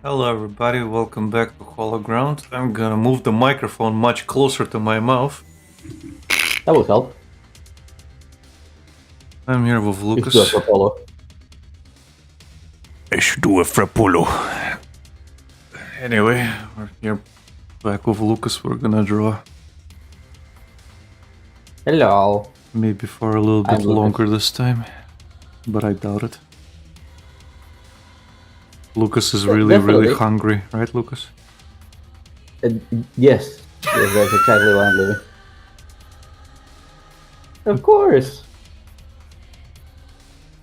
Hello everybody, welcome back to Hollow Ground. I'm gonna move the microphone much closer to my mouth. That will help. I'm here with Lucas. You should do a Apollo. I should do a Frappolo. Anyway, we're here back with Lucas. We're gonna draw Hello. maybe for a little bit Lucas. longer this time, but I doubt it. Lucas is really Definitely. hungry, right, Lucas? Yes. Yes, that's exactly what I'm doing. Of course.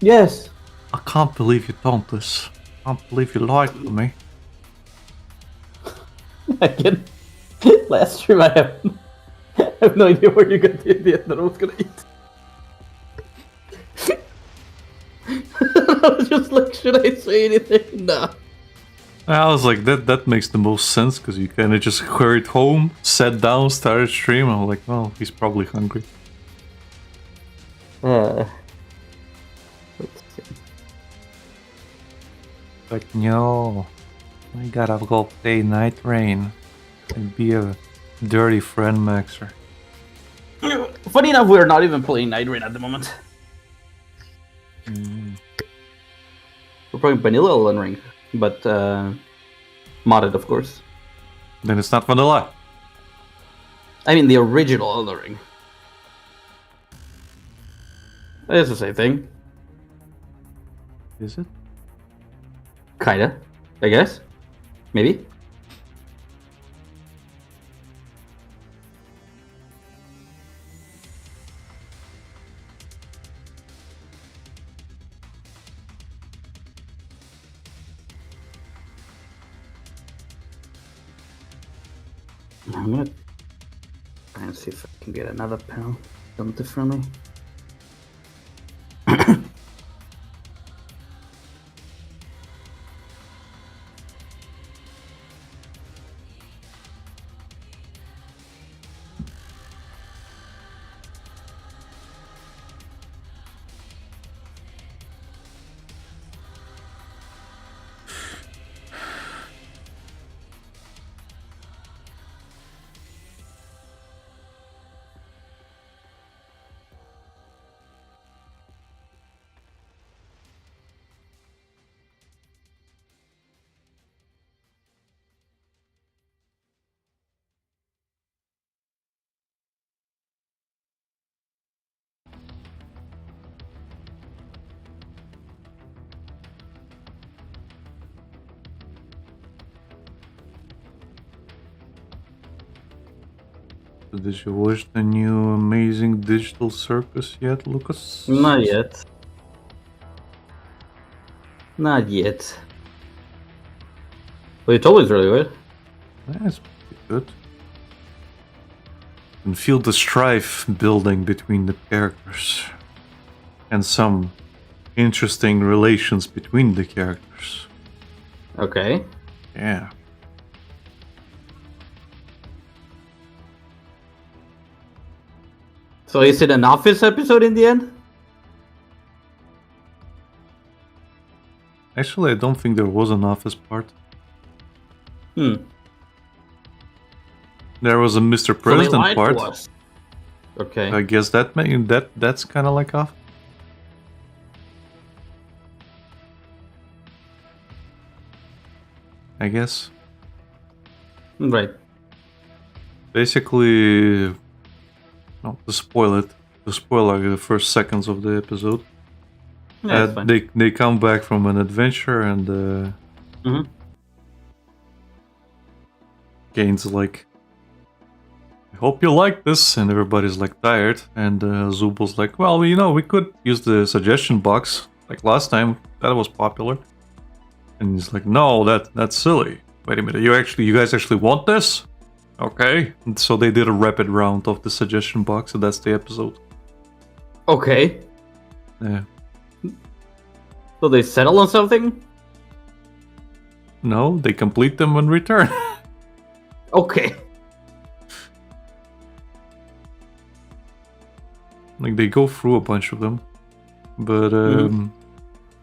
Yes. I can't believe you told this. I can't believe you lied to me. Again. Last stream I have no idea where you're going to eat that I was going to eat. I was just like, should I say anything? Nah. I was like, that makes the most sense, because you kind of just hurried home, sat down, started stream. I'm like, well, he's probably hungry. Let's see. But no, I gotta go play Night Rain and be a dirty friend maxer. Funny enough, we're not even playing Night Rain at the moment. We're playing Vanilla Elden Ring, but modded, of course. Then it's not vanilla. I mean, the original Elden Ring. It's the same thing. Is it? Kinda, I guess. Maybe. I'm gonna try and see if I can get another pen done differently. Did you watch the new amazing digital circus yet, Lucas? Not yet. Not yet. Well, it's always really good. That's pretty good. You can feel the strife building between the characters. And some interesting relations between the characters. Okay. Yeah. So is it an Office episode in the end? Actually, I don't think there was an office part. There was a Mr. President part. Okay. I guess that's kind of like off. I guess. Right. Basically, no, to spoil like the first seconds of the episode. Yeah, that's fine. They come back from an adventure and Gain's like, I hope you like this, and everybody's like tired, and Zubal's like, well, we could use the suggestion box like last time. That was popular. And he's like, no, that's silly. Wait a minute, you guys actually want this? Okay. And so they did a rapid round of the suggestion box, and that's the episode. Okay. Yeah. So they settle on something? No, they complete them and return. Okay. Like, they go through a bunch of them. But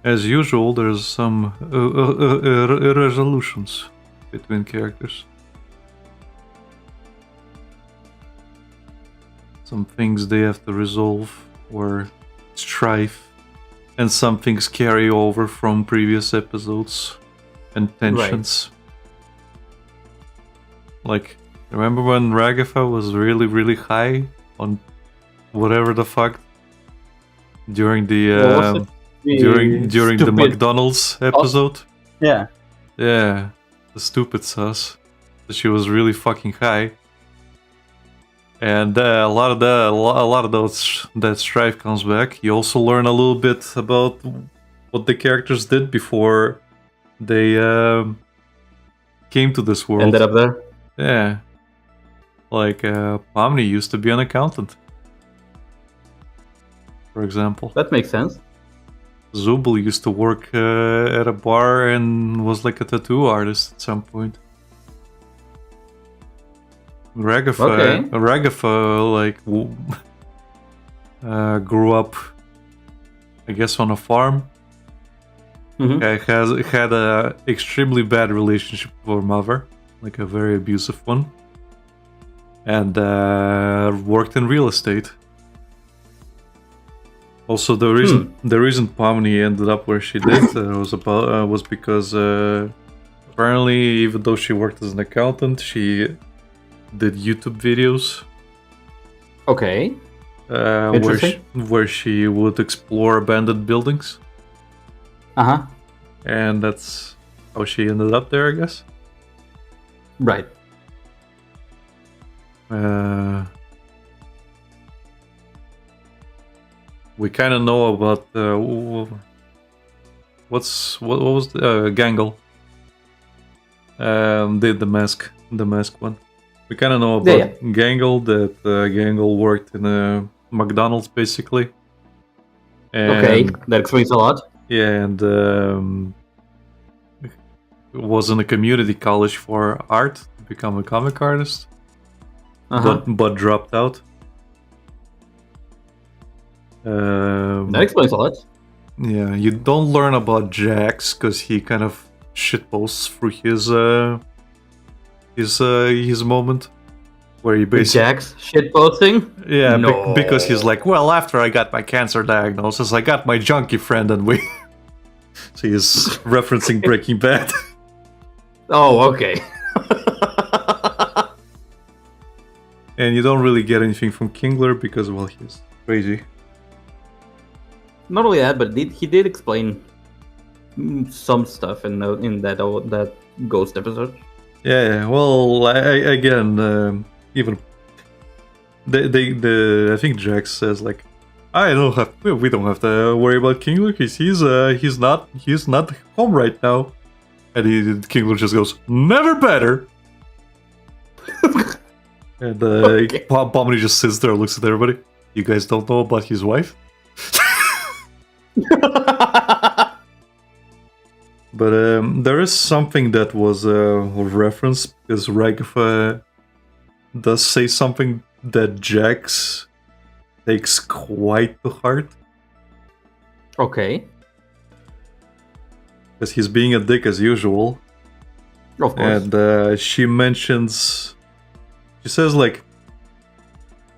As usual, there's some irresolutions between characters. Some things they have to resolve or strife, and some things carry over from previous episodes and tensions. Like, remember when Ragatha was really, really high on whatever the fuck during the during the McDonald's episode? Yeah. Yeah, the stupid sauce. She was really fucking high, and a lot of that strife comes back. You also learn a little bit about what the characters did before they came to this world. Ended up there. Yeah, like Pomni used to be an accountant, for example. That makes sense. Zubul used to work at a bar and was like a tattoo artist at some point. Ragatha like grew up, I guess, on a farm. Mm-hmm. Had a extremely bad relationship with her mother, like a very abusive one, and worked in real estate. Also, the reason Pomni ended up where she did was because apparently, even though she worked as an accountant, she did YouTube videos. Okay. Where she would explore abandoned buildings. Uh-huh. And that's how she ended up there, I guess. Right. We kind of know about what was the Gangle? Did the mask one. We kind of know about Gangle, that Gangle worked in a McDonald's basically. And, okay, that explains a lot. Yeah, and was in a community college for art to become a comic artist, but dropped out. That explains a lot. Yeah, you don't learn about Jax because he kind of shitposts through his moment where he basically Jax shitposting. Yeah, no. Because he's like, well, after I got my cancer diagnosis, I got my junkie friend, and we. So he's referencing Breaking Bad. Oh, okay. And you don't really get anything from Kingler because, well, he's crazy. Not only that, but he did explain some stuff in that Ghost episode. Yeah. Well, again, even I think Jax says like, we don't have to worry about Kingler because he's not home right now, and Kingler just goes, never better. And Pomni just sits there and looks at everybody. You guys don't know about his wife? But there is something that was referenced because Ragatha does say something that Jax takes quite to heart. Okay. Because he's being a dick as usual. Of course. And she says like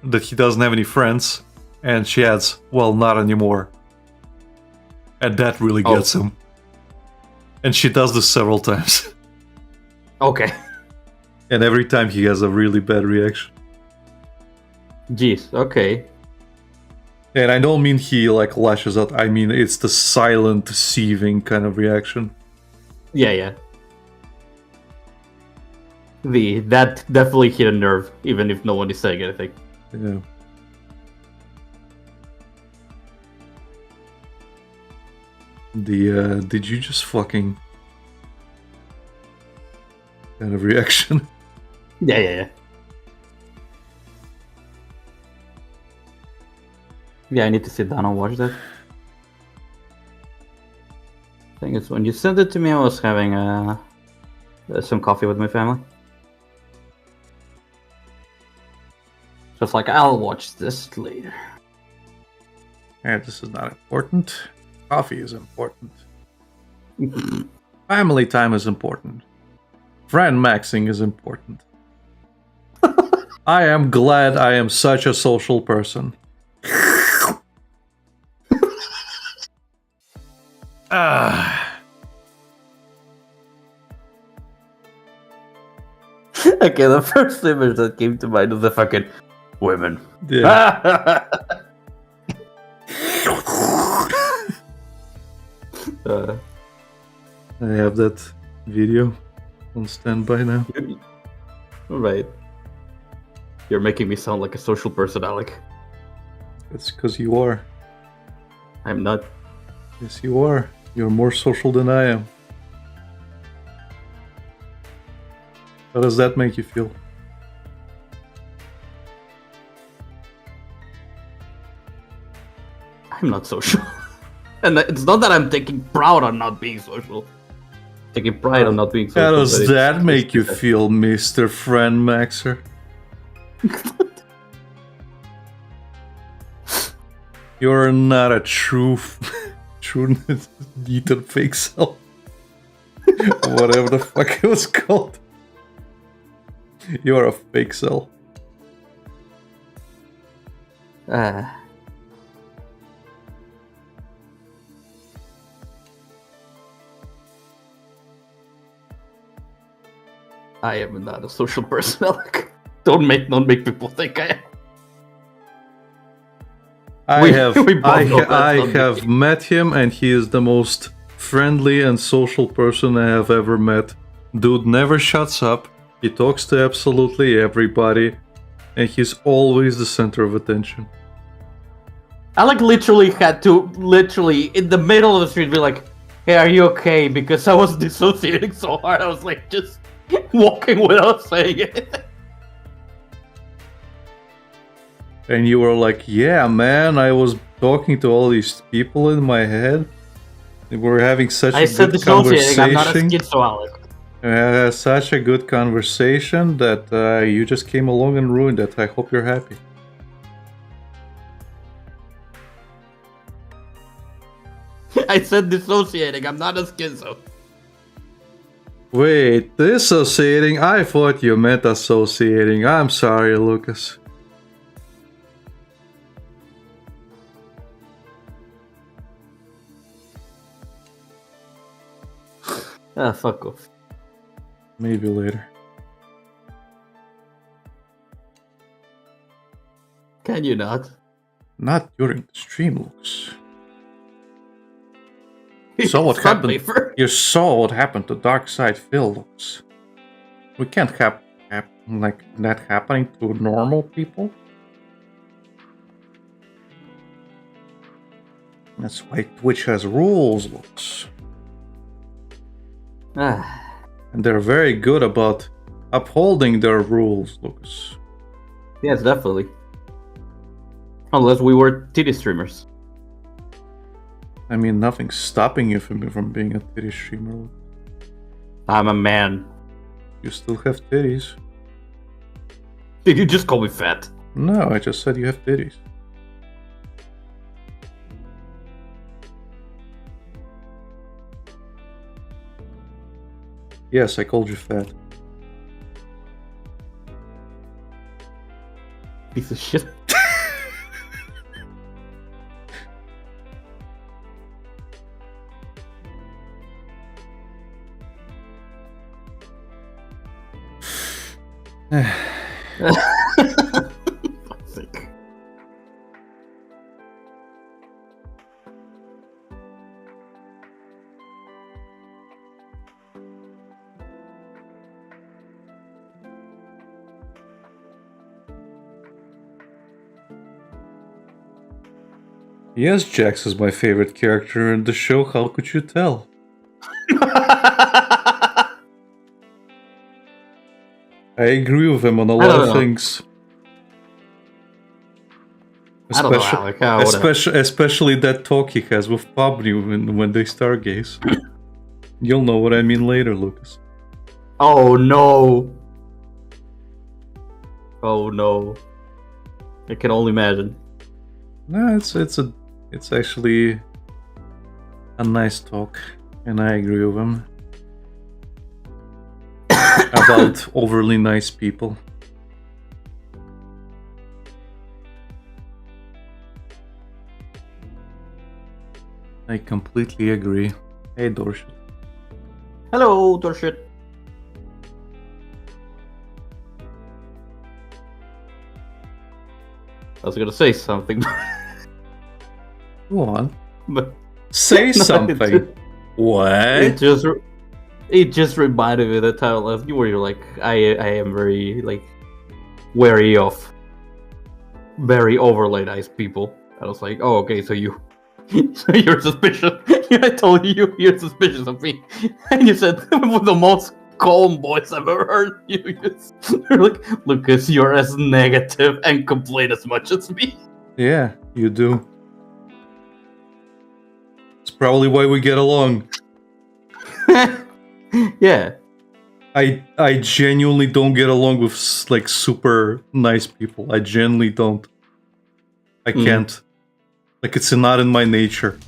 that he doesn't have any friends, and she adds, well, not anymore. And that really gets him. And she does this several times. Okay. And every time he has a really bad reaction. Jeez, okay. And I don't mean he like lashes out, I mean it's the silent, seething kind of reaction. Yeah. That definitely hit a nerve, even if no one is saying anything. Yeah. Did you just fucking kind of reaction? Yeah. Yeah, I need to sit down and watch that. I think it's when you sent it to me, I was having some coffee with my family. Just like, I'll watch this later. Yeah, this is not important. Coffee is important. Family time is important. Friend maxing is important. I am glad I am such a social person. Okay, the first image that came to mind was the fucking women. Yeah. I have that video on standby now. Right. You're making me sound like a social person, Alec. It's because you are. I'm not. Yes, you are. You're more social than I am. How does that make you feel? I'm not social. And it's not that I'm taking proud on not being social. Taking pride on not being social. How does that make you feel, Mr. Friend Maxer? You're not a true Ethan fake self. Whatever the fuck it was called. You are a fake self. I am not a social person, Alec. Don't make people think I am. I have met him, and he is the most friendly and social person I have ever met. Dude never shuts up. He talks to absolutely everybody, and he's always the center of attention. Alec literally had to, in the middle of the street, be like, "Hey, are you okay?" Because I was dissociating so hard, I was like just walking without saying it. And you were like, "Yeah, man, I was talking to all these people in my head. We were having such a good conversation. I'm not a schizo, Alec. We had such a good conversation that you just came along and ruined it. I hope you're happy." I said dissociating, I'm not a schizo. Wait, dissociating? I thought you meant associating. I'm sorry, Lucas. Fuck off. Maybe later. Can you not? Not during the stream, Lucas. You saw what happened. You saw what happened to Dark Side Phil, Lucas. We can't have like that happening to normal people. That's why Twitch has rules, Lucas. And they're very good about upholding their rules, Lucas. Yes, definitely. Unless we were titty streamers. I mean, nothing's stopping you from being a titty streamer. I'm a man. You still have titties. Did you just call me fat? No, I just said you have titties. Yes, I called you fat. Piece of shit. Yes, Jax is my favorite character in the show. How could you tell? I agree with him on a lot of things. Especially that talk he has with Pablo when they stargaze. You'll know what I mean later, Lucas. Oh no! Oh no! I can only imagine. No, it's actually a nice talk, and I agree with him about overly nice people. I completely agree. Hey, Dorshit. Hello, Dorshit. I was gonna say something, Go on. but Say No, something. What? it just reminded me of the time last where you're like, I am very like wary of very overly nice people. I was like, oh, okay, so you're suspicious. I told you you're suspicious of me, and you said with the most calm voice I've ever heard. You're like, Lucas, you're as negative and complain as much as me. Yeah, you do. It's probably why we get along. Yeah. I genuinely don't get along with like super nice people. I genuinely don't. I can't. Like, it's not in my nature.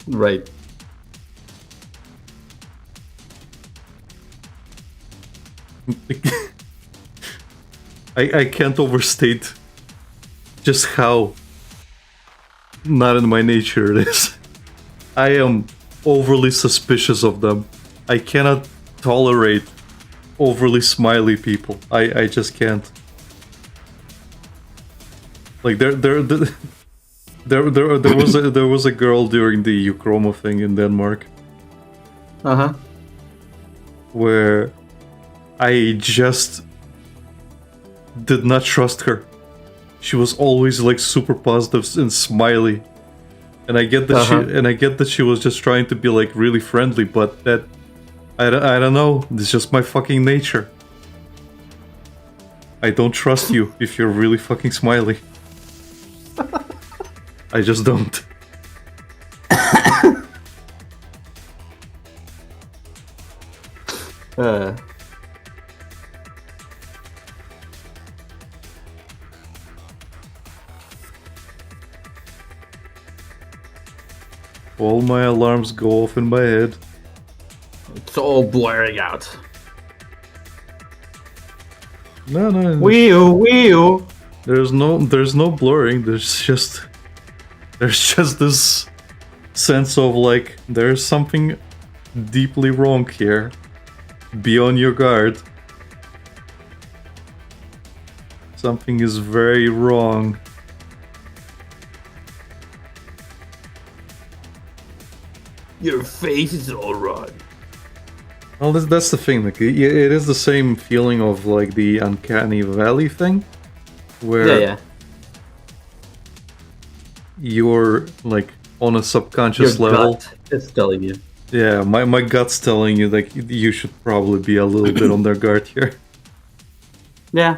Right. I can't overstate just how not in my nature it is. I am overly suspicious of them. I cannot tolerate overly smiley people. I just can't. Like there was a girl during the Uchroma thing in Denmark Uh-huh. where I just did not trust her. She was always like super positive and smiley, and I get that she was just trying to be like really friendly, but that I don't know. It's just my fucking nature. I don't trust you if you're really fucking smiley. I just don't. All my alarms go off in my head. It's all blaring out. No. Wee-oo. There's no blurring. There's just this sense of like there's something deeply wrong here. Be on your guard. Something is very wrong. Your face is all wrong. Well, that's the thing. Like, it is the same feeling of like the uncanny valley thing, where Yeah. you're like on a subconscious level. Gut is telling you. Yeah, my gut's telling you like you should probably be a little bit on their guard here, Yeah.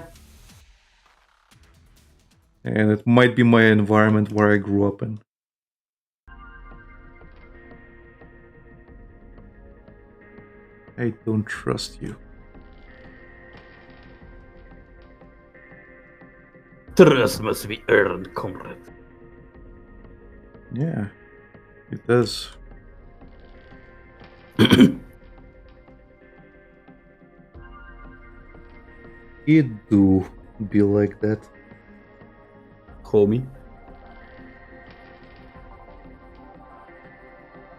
and it might be my environment where I grew up in. I don't trust you. Trust must be earned, comrade. Yeah, it does. It do be like that. Homie.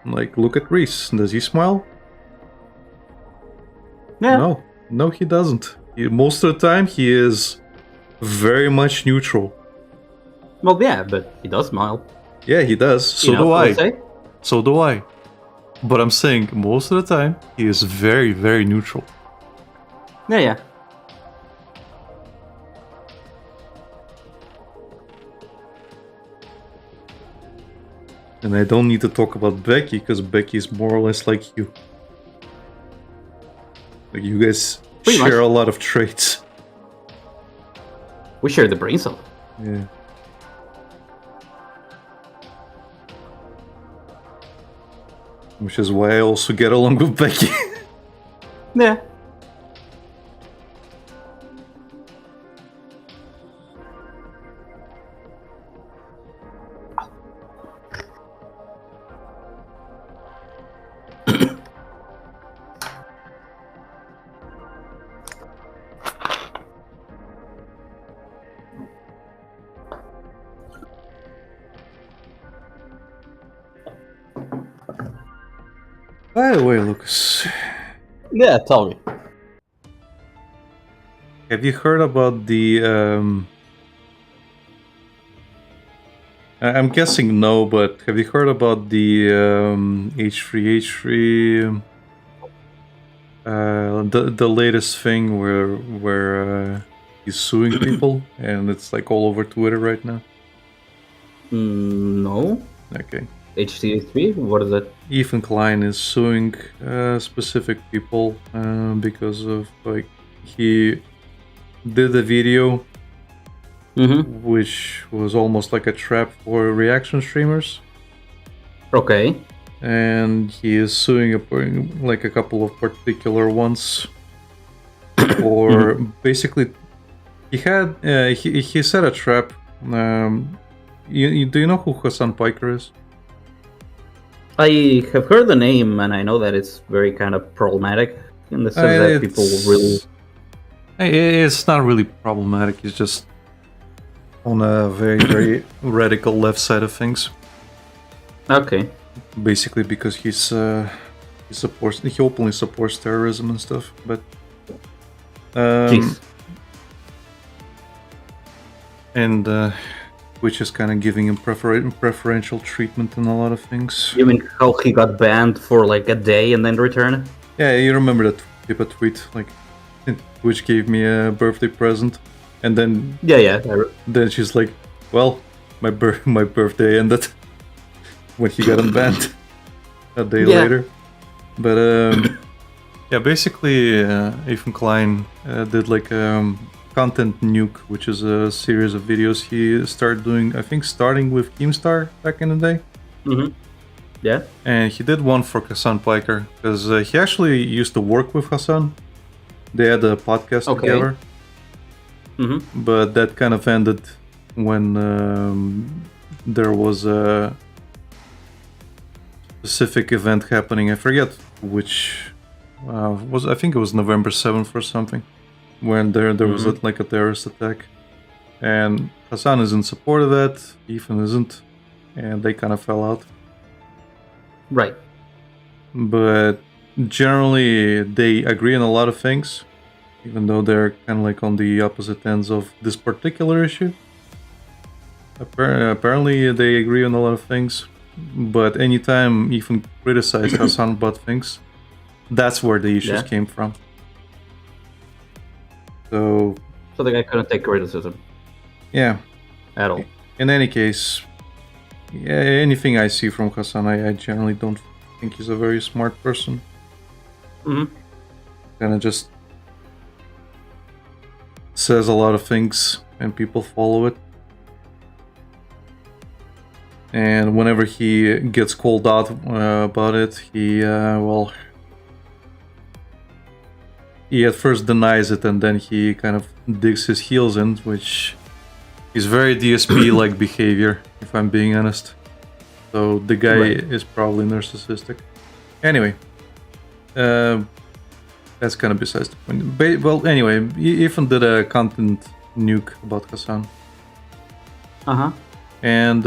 Like, look at Reese. Does he smile? Yeah. No, he doesn't. Most of the time, he is very much neutral. Well, yeah, but he does smile. Yeah, he does. So do I. So do I. But I'm saying, most of the time, he is very, very neutral. Yeah. And I don't need to talk about Becky, because Becky is more or less like you. Like, you guys Pretty share much. a lot of traits. We share the brain cell. Yeah. Which is why I also get along with Becky. Yeah. By the way, Lucas, Yeah, tell me. have you heard about the? I'm guessing no, but have you heard about the H3H3? The latest thing where he's suing people, and it's like all over Twitter right now. No. Okay. HTA3? What is it? Ethan Klein is suing specific people because of like he did a video Mm-hmm. which was almost like a trap for reaction streamers, Okay. and he is suing like a couple of particular ones for basically he had he set a trap. Do you know who Hassan Piker is? I have heard the name, and I know that it's very kind of problematic in the sense that people really. It's not really problematic. It's just on a very radical left side of things. Okay. Basically, because he openly supports terrorism and stuff. But Jeez. and which is kind of giving him preferential treatment in a lot of things. You mean how he got banned for like a day and then returned? Yeah, you remember that Pippa tweet, like, which gave me a birthday present, and then Yeah. then she's like, "Well, my birthday ended when he got unbanned a day later." But yeah, basically, Ethan Klein did like Content Nuke, which is a series of videos he started doing. I think starting with Keemstar back in the day. Mm-hmm. Yeah. And he did one for Hassan Piker because he actually used to work with Hassan. They had a podcast together. Mm-hmm. But that kind of ended when there was a specific event happening. I forget which was. I think it was November 7th or something, when there was like a terrorist attack, and Hassan is in support of that. Ethan isn't, and they kind of fell out. Right. But generally, they agree on a lot of things, even though they're kind of like on the opposite ends of this particular issue. Apparently, they agree on a lot of things, but anytime Ethan criticized Hassan about things, that's where the issues came from. So the guy couldn't take criticism. Yeah. At all. In any case, yeah, anything I see from Hassan, I generally don't think he's a very smart person. Mm-hmm. Kind of just says a lot of things and people follow it. And whenever he gets called out about it, he at first denies it, and then he kind of digs his heels in, which is very DSP-like behavior, if I'm being honest. So the guy is probably narcissistic. Anyway, that's kind of besides the point. Well, anyway, Ethan did a content nuke about Hassan. Uh-huh. And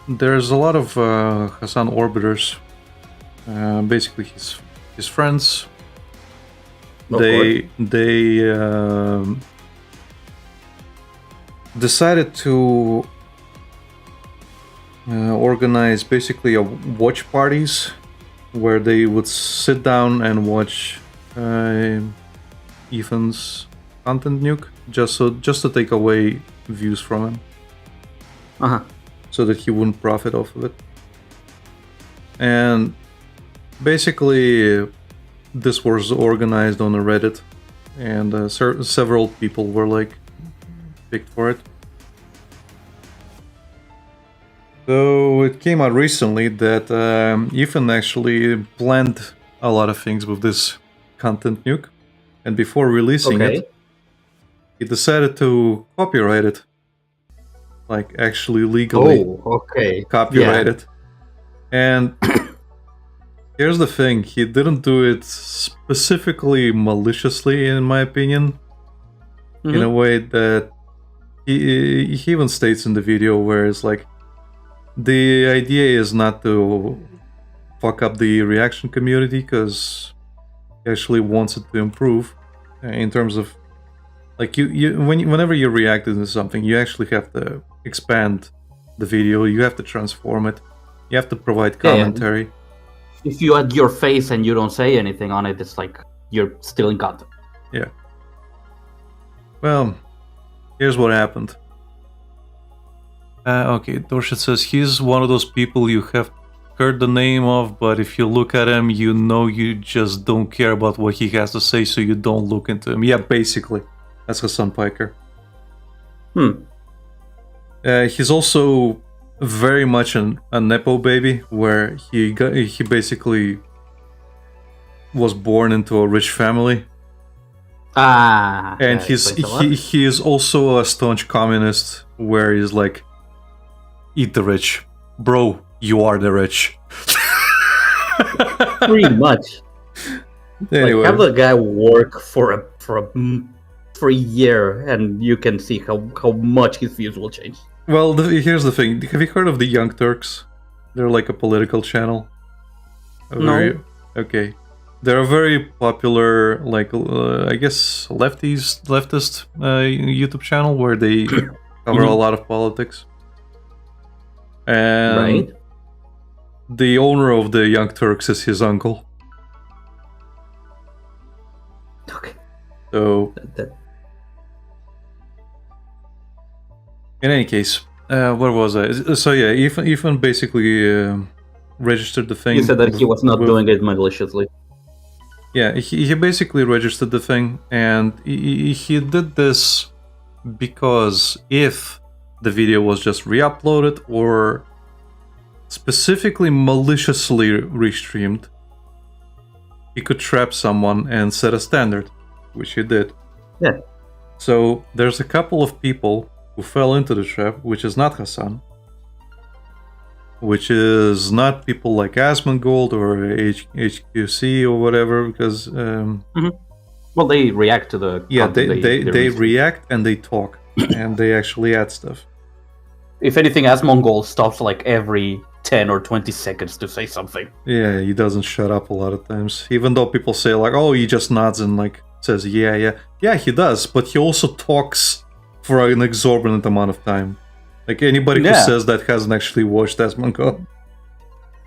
there's a lot of Hassan orbiters, basically his friends. They decided to organize basically a watch parties where they would sit down and watch Ethan's content nuke just to take away views from him. Uh-huh. So that he wouldn't profit off of it. And basically this was organized on a Reddit, and several people were like picked for it. So it came out recently that Ethan actually planned a lot of things with this content nuke, and before releasing it, he decided to copyright it, like actually legally copyright it. And here's the thing, he didn't do it specifically maliciously, in my opinion, in a way that he even states in the video where it's like, the idea is not to fuck up the reaction community, because he actually wants it to improve in terms of like whenever you react to something, you actually have to expand the video, you have to transform it, you have to provide commentary. If you add your face and you don't say anything on it, it's like you're stealing content. Yeah. Well, here's what happened. Okay, Dorset says he's one of those people you have heard the name of, but if you look at him, you know you just don't care about what he has to say, so you don't look into him. Yeah, basically. That's Hassan Piker. He's also very much a Nepo baby, where he basically was born into a rich family. And he is also a staunch communist, where he's like, eat the rich. Bro, you are the rich. Pretty much. Anyway. Like, have the guy work for a year, and you can see how much his views will change. Well, here's the thing. Have you heard of the Young Turks? They're like a political channel. No. Okay. They're a very popular, like, I guess, leftist YouTube channel where they cover a lot of politics. And right. The owner of the Young Turks is his uncle. Okay. So, in any case, where was I? So yeah, Ethan basically registered the thing. You said that he was not doing it maliciously. Yeah, he basically registered the thing, and he did this because if the video was just re-uploaded or specifically maliciously restreamed, he could trap someone and set a standard, which he did. Yeah. So there's a couple of people who fell into the trap, which is not Hassan, which is not people like Asmongold or HQC or whatever, because well, they react to the they react and they talk and they actually add stuff. If anything, Asmongold stops like every 10 or 20 seconds to say something. Yeah, he doesn't shut up a lot of times, even though people say like, oh, he just nods and like says yeah, he does, but he also talks for an exorbitant amount of time. Like, anybody who says that hasn't actually watched Asmongold.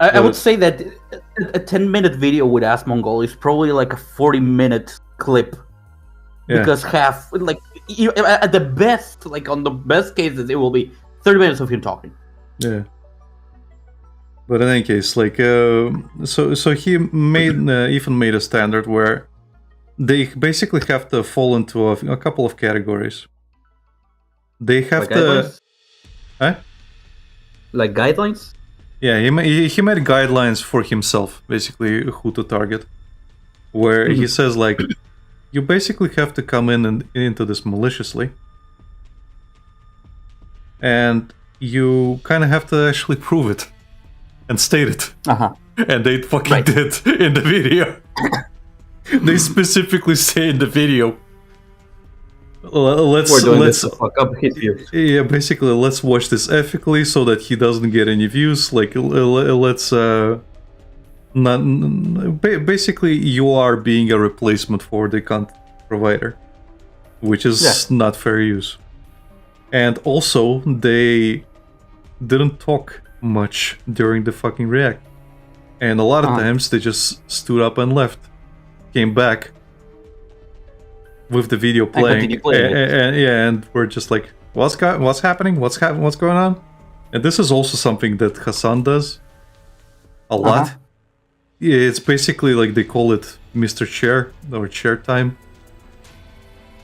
I would say that a 10-minute video with Asmongold is probably like a 40-minute clip. Yeah. Because half, like, at the best, like on the best cases, it will be 30 minutes of him talking. Yeah. But in any case, like, so he made, Ethan made a standard where they basically have to fall into a couple of categories. They have like to... Guidelines? Huh? Like guidelines? Yeah, he made guidelines for himself, basically, who to target. Where he says, like, you basically have to come into this maliciously. And you kind of have to actually prove it. And state it. And they fucking did in the video. They specifically say in the video, let's to fuck up his views. Yeah, basically, let's watch this ethically so that he doesn't get any views. Like, let's not. Basically, you are being a replacement for the content provider, which is not fair use. And also, they didn't talk much during the fucking react, and a lot of times they just stood up and left, came back with the video playing, and we're just like, what's happening? What's going on? And this is also something that Hassan does a lot. Yeah, it's basically like they call it Mr. Chair or Chair Time,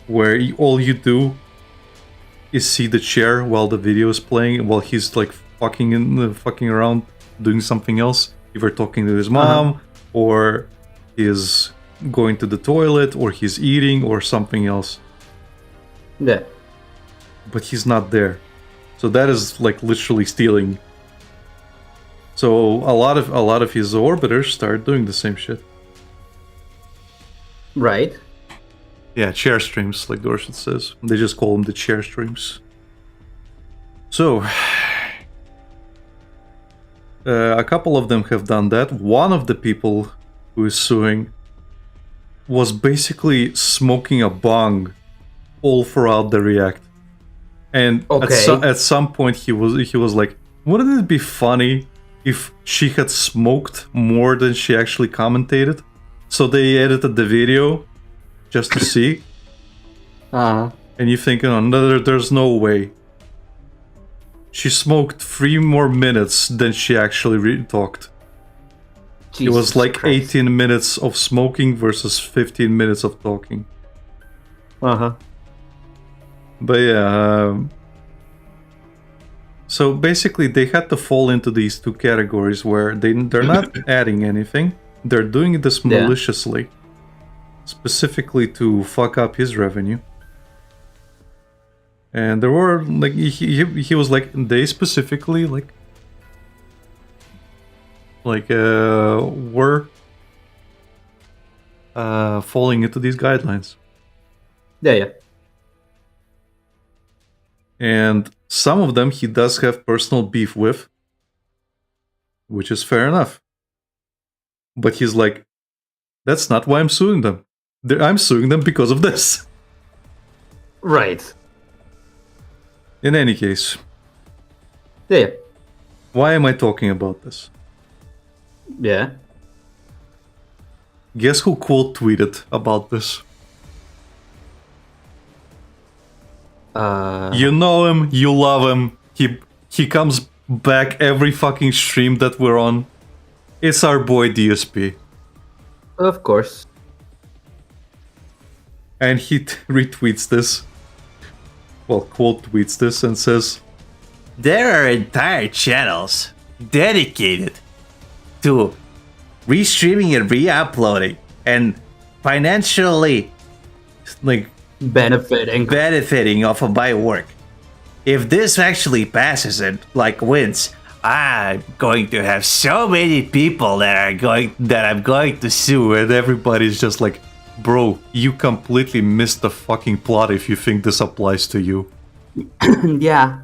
where all you do is see the chair while the video is playing, while he's like fucking around doing something else, either talking to his mom or he's going to the toilet or he's eating or something else. Yeah. But he's not there. So that is like literally stealing. So a lot of his orbiters start doing the same shit. Right. Yeah, chair streams, like Dorset says. They just call them the chair streams. So A couple of them have done that. One of the people who is suing was basically smoking a bong all throughout the react. And at some point he was like, wouldn't it be funny if she had smoked more than she actually commentated? So they edited the video just to see. And you're thinking, oh, there's no way. She smoked 3 more minutes than she actually talked. It was like Christ. 18 minutes of smoking versus 15 minutes of talking. But yeah. So basically, they had to fall into these two categories where they're not adding anything. They're doing this maliciously, specifically to fuck up his revenue. And there were like he was like they specifically were falling into these guidelines. Yeah. And some of them he does have personal beef with, which is fair enough. But he's like, that's not why I'm suing them. I'm suing them because of this. Right. In any case. Yeah. Why am I talking about this? Yeah. Guess who quote tweeted about this? You know him, you love him. He comes back every fucking stream that we're on. It's our boy DSP. Of course. And he retweets this. Well, quote tweets this and says, there are entire channels dedicated to restreaming and re-uploading and financially benefiting off of my work. If this actually passes and wins, I'm going to have so many people that I'm going to sue. And everybody's just like, bro, you completely missed the fucking plot if you think this applies to you. Yeah.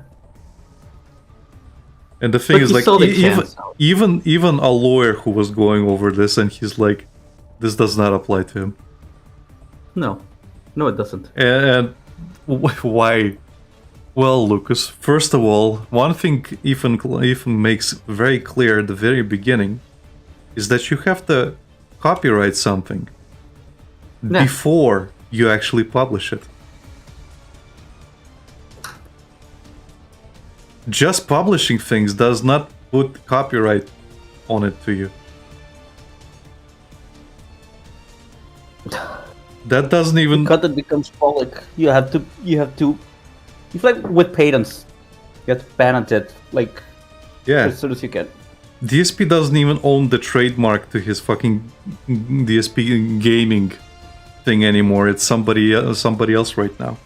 And the thing is, even a lawyer who was going over this, and he's like, this does not apply to him. No, it doesn't. And why? Well, Lucas, first of all, one thing Ethan makes very clear at the very beginning is that you have to copyright something before you actually publish it. Just publishing things does not put copyright on it to you. That doesn't even... The content becomes public. You have to... It's like with patents. You have to patent it, as soon as you can. DSP doesn't even own the trademark to his fucking DSP gaming thing anymore. It's somebody else right now.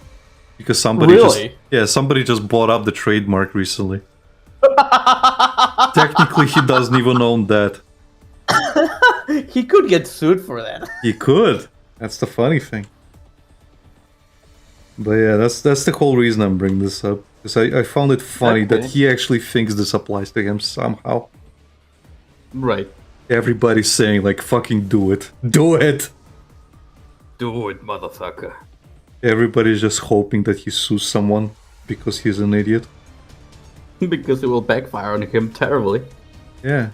Because somebody just bought up the trademark recently. Technically, he doesn't even own that. He could get sued for that. He could. That's the funny thing. But yeah, that's the whole reason I'm bringing this up. Because I found it funny that he actually thinks this applies to him somehow. Right. Everybody's saying, fucking do it. Do it! Do it, motherfucker. Everybody's just hoping that he sues someone because he's an idiot. Because it will backfire on him terribly. Yeah.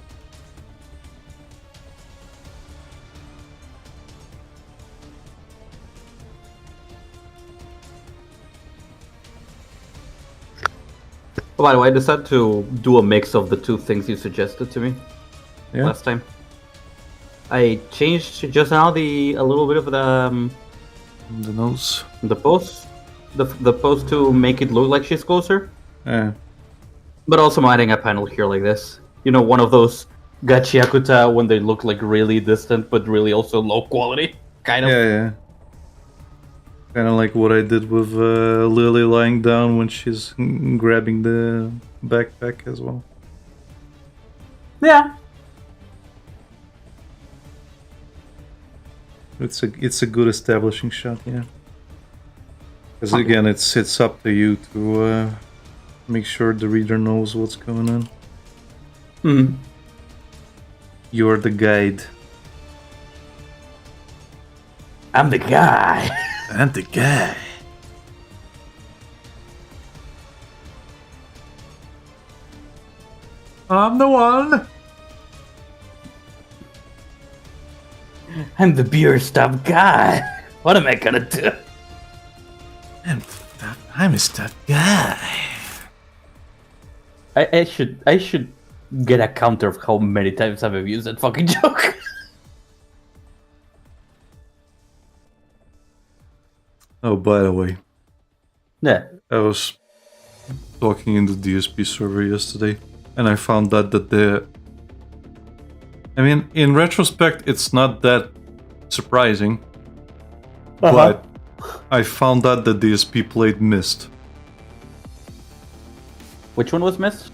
Oh, by the way, I decided to do a mix of the two things you suggested to me last time. I changed just now a little bit of the nose, the post to make it look like she's closer. Yeah. But also I'm adding a panel here like this. You know, one of those gachiakuta when they look really distant but really also low quality, kind of. Yeah. Kind of like what I did with Lily lying down when she's grabbing the backpack as well. Yeah. It's a good establishing shot, yeah. Because again, it's up to you to make sure the reader knows what's going on. Mm-hmm. You're the guide. I'm the guy. I'm the guy. I'm the one. I'm the beer stop guy. What am I gonna do? I'm a stuff guy. I should get a counter of how many times I've used that fucking joke. Oh, by the way, Yeah. I was talking in the DSP server yesterday, and I found out that I mean, in retrospect, it's not that surprising, but I found out that DSP played Myst. Which one was missed?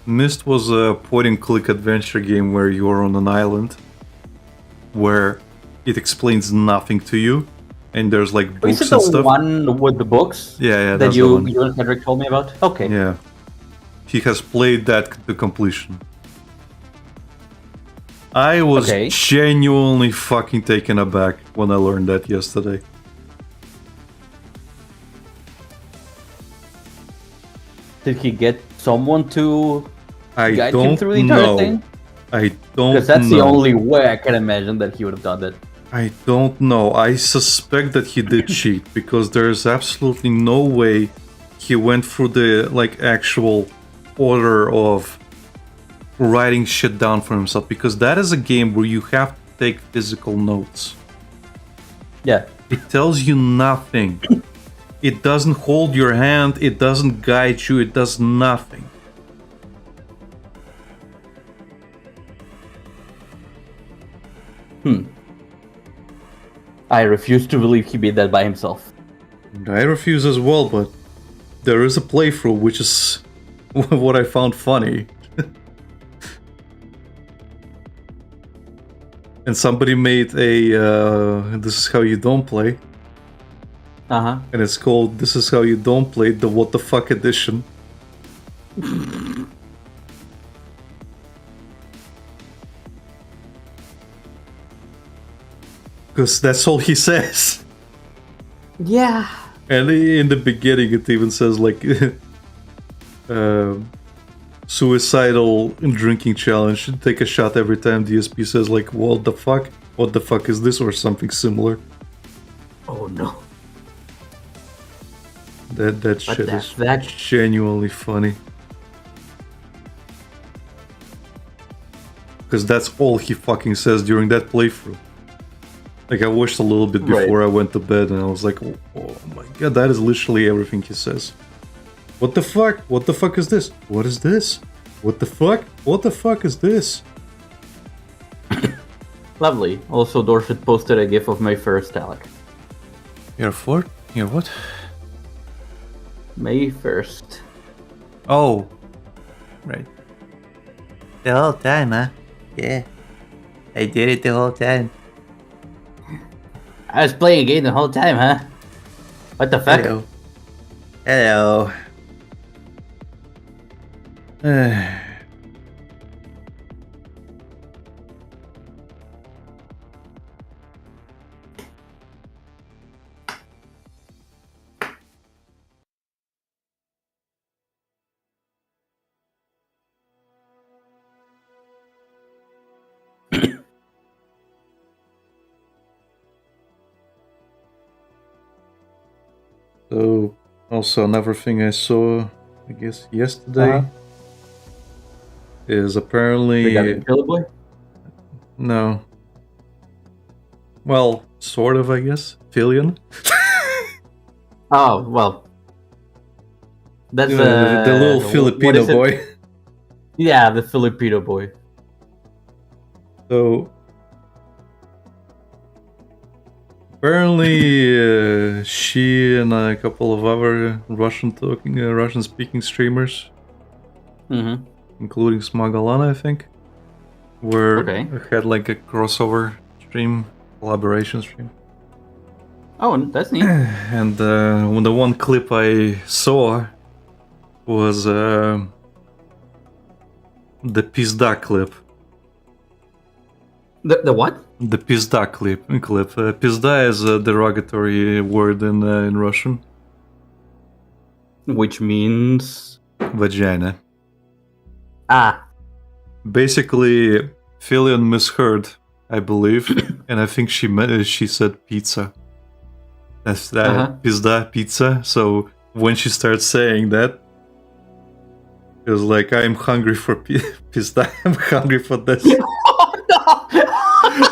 Myst was a point-and-click adventure game where you're on an island, where it explains nothing to you, and there's like Is books it and the stuff. one with the books? Yeah, That that's the you one. and Cedric told me about? Okay. Yeah, he has played that to completion. I was Okay. genuinely fucking taken aback when I learned that yesterday. Did he get someone to I guide him don't through the entire know. thing? I don't Because that's know. the only way I can imagine that he would have done that. I don't know. I suspect that he did cheat because there's absolutely no way he went through the like actual order of writing shit down for himself, because that is a game where you have to take physical notes. Yeah. It tells you nothing. It doesn't hold your hand, it doesn't guide you, it does nothing. I refuse to believe he beat that by himself. I refuse as well, but there is a playthrough, which is what I found funny. And somebody made a this is how you don't play, Uh-huh. and it's called This Is How You Don't Play, the What the Fuck edition. Because that's all he says. Yeah. And in the beginning, it even says like suicidal drinking challenge. Take a shot every time DSP says like, "What the fuck? What the fuck is this?" or something similar. Oh no. That shit that's is that- genuinely funny. Because that's all he fucking says during that playthrough. Like, I watched a little bit before I went to bed, and I was like, oh my god, that is literally everything he says. What the fuck? What the fuck is this? What is this? What the fuck? What the fuck is this? Lovely. Also, Dorset posted a gif of May 1st, Alec. You're Ford? You're what? May 1st. Oh. Right. The whole time, huh? Yeah. I did it the whole time. I was playing a game the whole time, huh? What the fuck? Hello. Hello. So, also another thing I saw, I guess, yesterday is apparently... Regarding Killer Boy? No. Well, sort of, I guess. Filion. Oh, well. That's The little what Filipino is it? boy. Yeah, the Filipino boy. So apparently, she and a couple of other Russian-speaking streamers, Mm-hmm. including Smagalana, I think, were Okay. had like a crossover stream, collaboration stream. Oh, that's neat. And when the one clip I saw was the Pizda clip, The what? The pizda clip. Pizda is a derogatory word in Russian. Which means Vagina. Basically, Filion misheard, I believe, and I think she said pizza. That's that pizda, pizza. So when she starts saying that, it was like, I'm hungry for pizda. I'm hungry for this.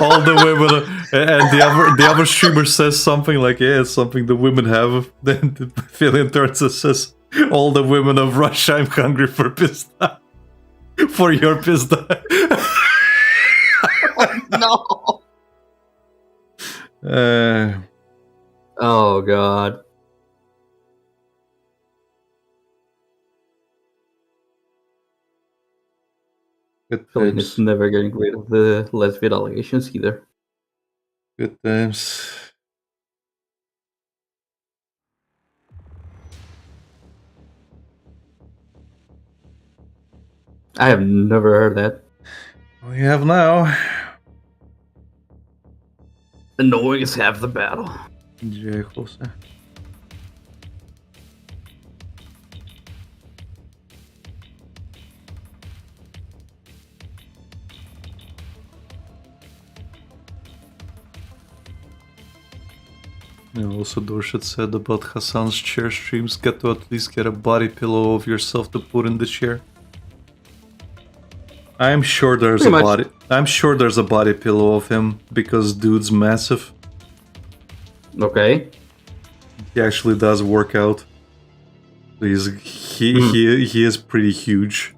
All the women, and the other streamer says something like, "Yeah, it's something the women have." Then the Filion turns and says, "All the women of Russia, I'm hungry for pizda." For your pizda. No. Oh god. Good Feeling it's times. never getting rid of the lesbian allegations either. Good times. I have never heard that. We have now. The knowing is half the battle. Gdzie Jose. Yeah, also Dorshit said about Hassan's chair streams, get to at least get a body pillow of yourself to put in the chair. I'm sure there's Pretty a much. body. I'm sure there's a body pillow of him because dude's massive. Okay. He actually does work out. He is pretty huge.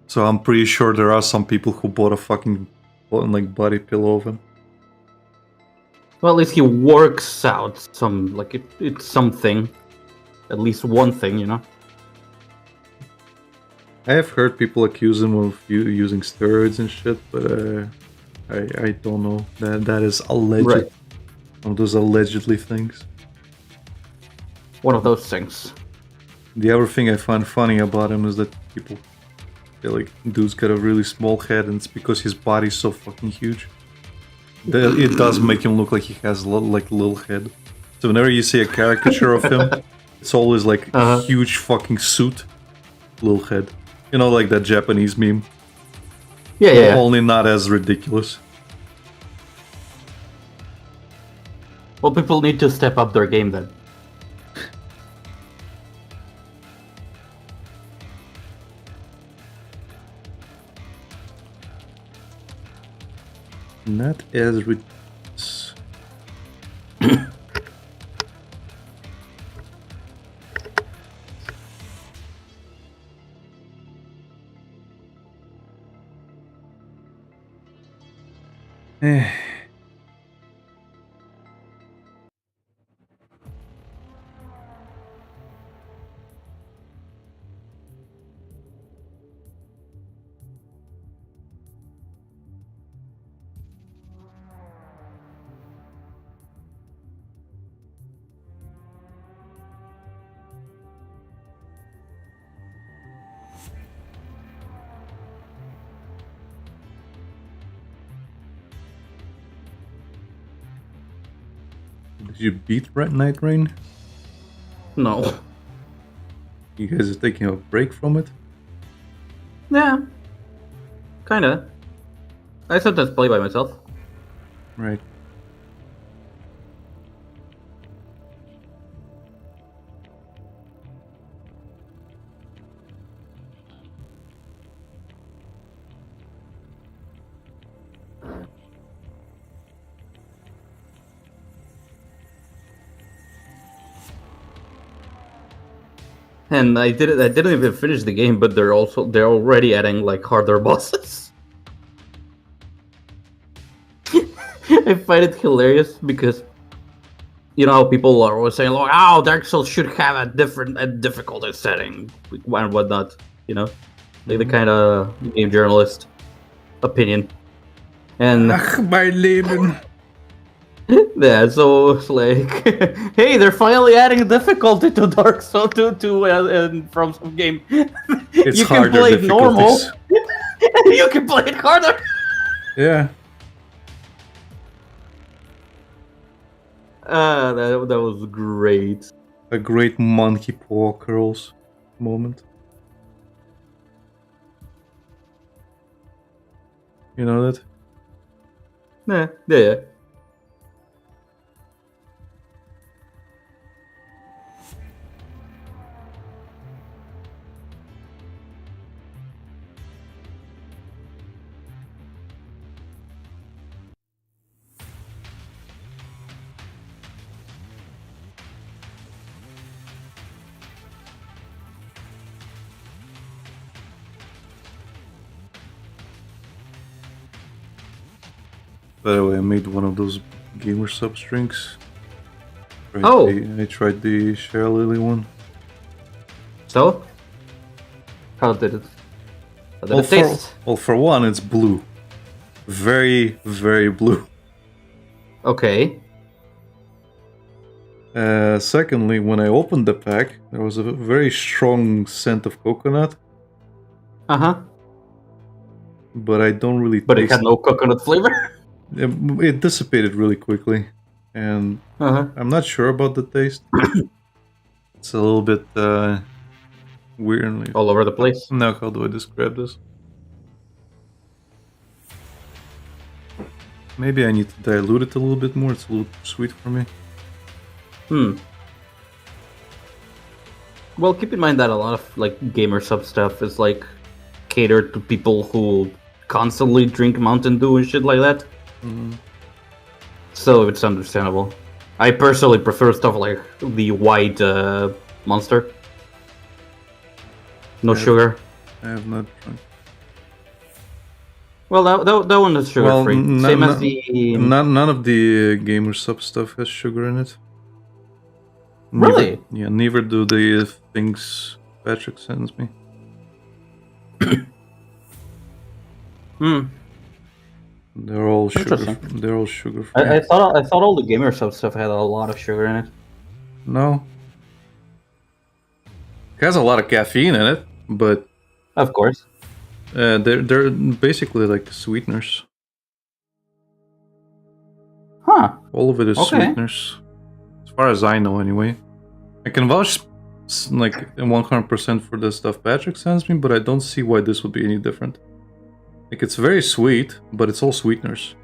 So I'm pretty sure there are some people who bought a fucking like body pillow of him. Well, at least he works out some, like, it's something. At least one thing, you know? I have heard people accuse him of using steroids and shit, but I don't know. That is alleged. Right. One of those allegedly things. One of those things. The other thing I find funny about him is that people feel like dude's got a really small head, and it's because his body's so fucking huge. It does make him look like he has a little head. So whenever you see a caricature of him, it's always like a huge fucking suit, little head. You know, like that Japanese meme. Yeah. Only not as ridiculous. Well, people need to step up their game then. Not as ridiculous. Did you beat Night Rain? No. You guys are taking a break from it? Yeah. Kinda. I sometimes play by myself. Right. And I didn't even finish the game, but they're already adding like harder bosses. I find it hilarious because you know how people are always saying like, "Oh, Dark Souls should have a difficulty setting and whatnot." You know, like the kind of game journalist opinion. And My Leben. yeah, so it's like, hey, they're finally adding difficulty to Dark Souls to from some game. It's you can harder play it normal. difficulties. You can play it harder. Yeah. That was great. A great monkey paw curls moment. You know that? Yeah. By the way, I made one of those gamer subs drinks. Oh. I tried the Share Lily one. So, how did it? How did it taste? Well, for one, it's blue. Very, very blue. Okay. Secondly, when I opened the pack, there was a very strong scent of coconut, Uh-huh. but I don't really But it taste had no coconut flavor? it dissipated really quickly, and Uh-huh. I'm not sure about the taste. It's a little bit weirdly. All over the place. Now, how do I describe this? Maybe I need to dilute it a little bit more. It's a little too sweet for me. Well, keep in mind that a lot of like gamer sub stuff is like catered to people who constantly drink Mountain Dew and shit like that. So it's understandable. I personally prefer stuff like the white Monster. No sugar. I have not drunk. Well, that one is sugar free. Same as the. None of the gamer sub stuff has sugar in it. Really? Neither do the things Patrick sends me. They're all sugar. They're all sugar free. I thought all the gamer sub stuff had a lot of sugar in it. No. It has a lot of caffeine in it, but Of course. they're basically like sweeteners. Huh. All of it is sweeteners, as far as I know, anyway. I can vouch like 100% for the stuff Patrick sends me, but I don't see why this would be any different. Like, it's very sweet, but it's all sweeteners.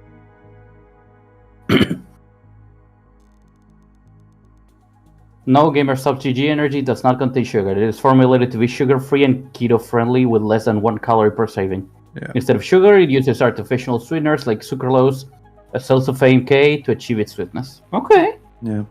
No, Gamer Sub GG Energy does not contain sugar. It is formulated to be sugar-free and keto-friendly with less than 1 calorie per serving. Yeah. Instead of sugar, it uses artificial sweeteners like sucralose, a sulforaphane K to achieve its sweetness. Okay. Yeah.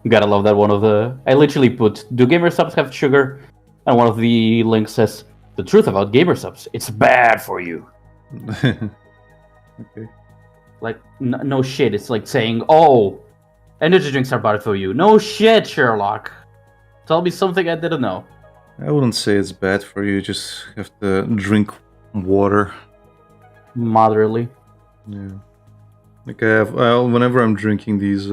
Gotta love that one of the... I literally put, do gamer subs have sugar? And one of the links says, the truth about gamer subs, it's bad for you. Okay. Like, no shit, it's like saying, oh, energy drinks are bad for you. No shit, Sherlock. Tell me something I didn't know. I wouldn't say it's bad for you, you just have to drink water. Moderately. Yeah. Like whenever I'm drinking these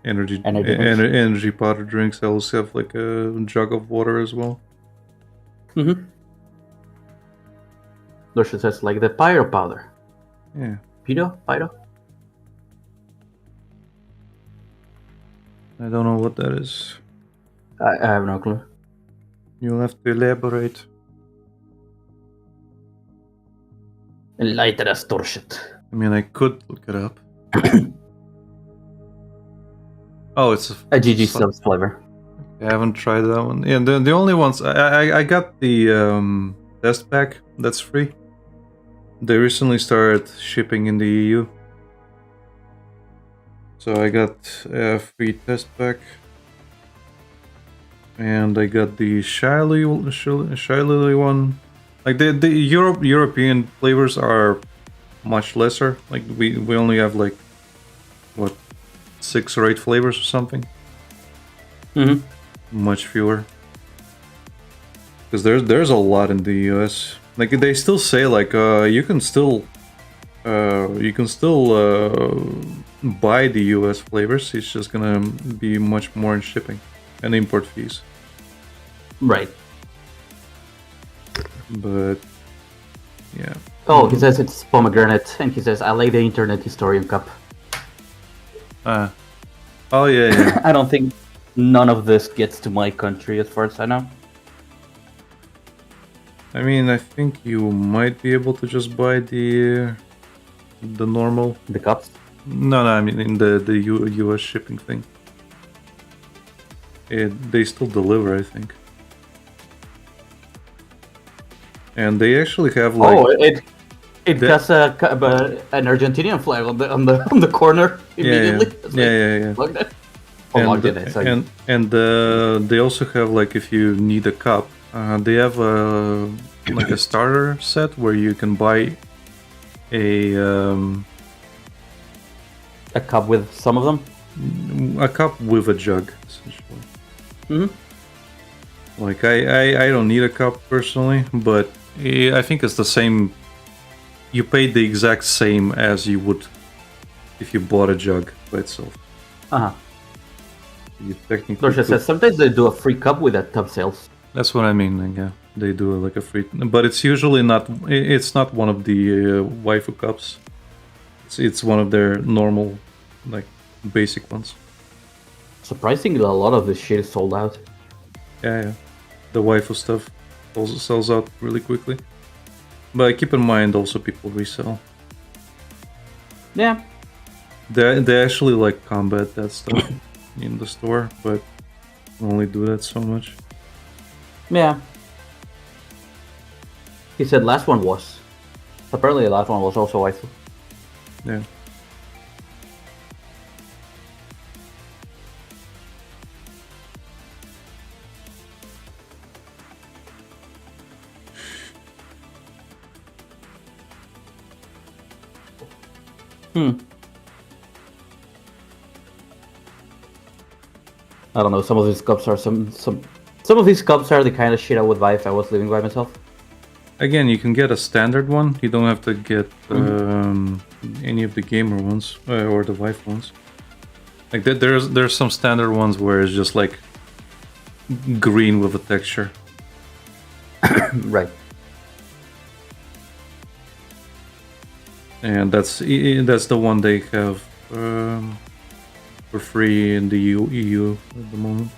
energy powder drinks, I also have like a jug of water as well. Lucius says like the pyro powder. Yeah. Pyro? I don't know what that is. I have no clue. You'll have to elaborate. Enlighten us, Torshit. I mean, I could look it up. Oh, it's a GG subs flavor. I haven't tried that one. Yeah, the only ones I got the test pack that's free. They recently started shipping in the EU, so I got a free test pack, and I got the Shy Lily one. Like the European flavors are much lesser. Like we only have like what 6 or 8 flavors or something. Much fewer. Because there's a lot in the US. Like they still say like you can still buy the US flavors. It's just gonna be much more in shipping and import fees. Right. But yeah. Oh, he says it's pomegranate, and he says, I like the Internet Historian Cup. Oh yeah, yeah. I don't think none of this gets to my country as far as I know. I mean, I think you might be able to just buy the normal. The cups? No, I mean in the US shipping thing. They still deliver, I think. And they actually have like. Oh, it has an Argentinian flag on the corner immediately. It's like, Yeah. look at that. Oh, logged in. It's like, And they also have like if you need a cup, they have like a starter set where you can buy a cup with some of them. a cup with a jug, essentially. Mm-hmm. Like I don't need a cup personally, but I think it's the same. You pay the exact same as you would if you bought a jug by itself. Uh-huh. You technically Dorsha says sometimes they do a free cup with that tub sales. That's what I mean. Like, yeah, they do like a free, but it's usually not. It's not one of the waifu cups. It's one of their normal, like basic ones. Surprisingly, a lot of this shit is sold out. Yeah. The waifu stuff also sells out really quickly. But keep in mind, also people resell. Yeah. They actually like combat that stuff in the store, but only do that so much. Yeah. He said last one was. Apparently the last one was also waifu. Yeah. I don't know. Some of these cups are some of these cups are the kind of shit I would buy if I was living by myself. Again, you can get a standard one. You don't have to get any of the gamer ones or the wife ones. Like there's some standard ones where it's just like green with a texture. Right. And that's the one they have for free in the EU at the moment.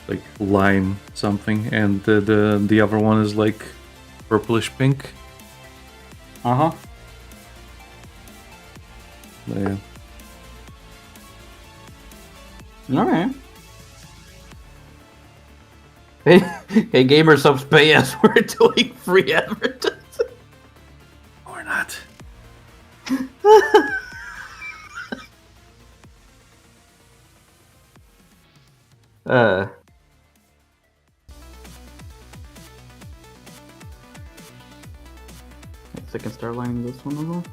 Like lime something, and the other one is like purplish pink. Uh-huh. Yeah. Alright. Hey, gamer subs pay us. We're doing free advertising. Or not. I can start lining this one as well.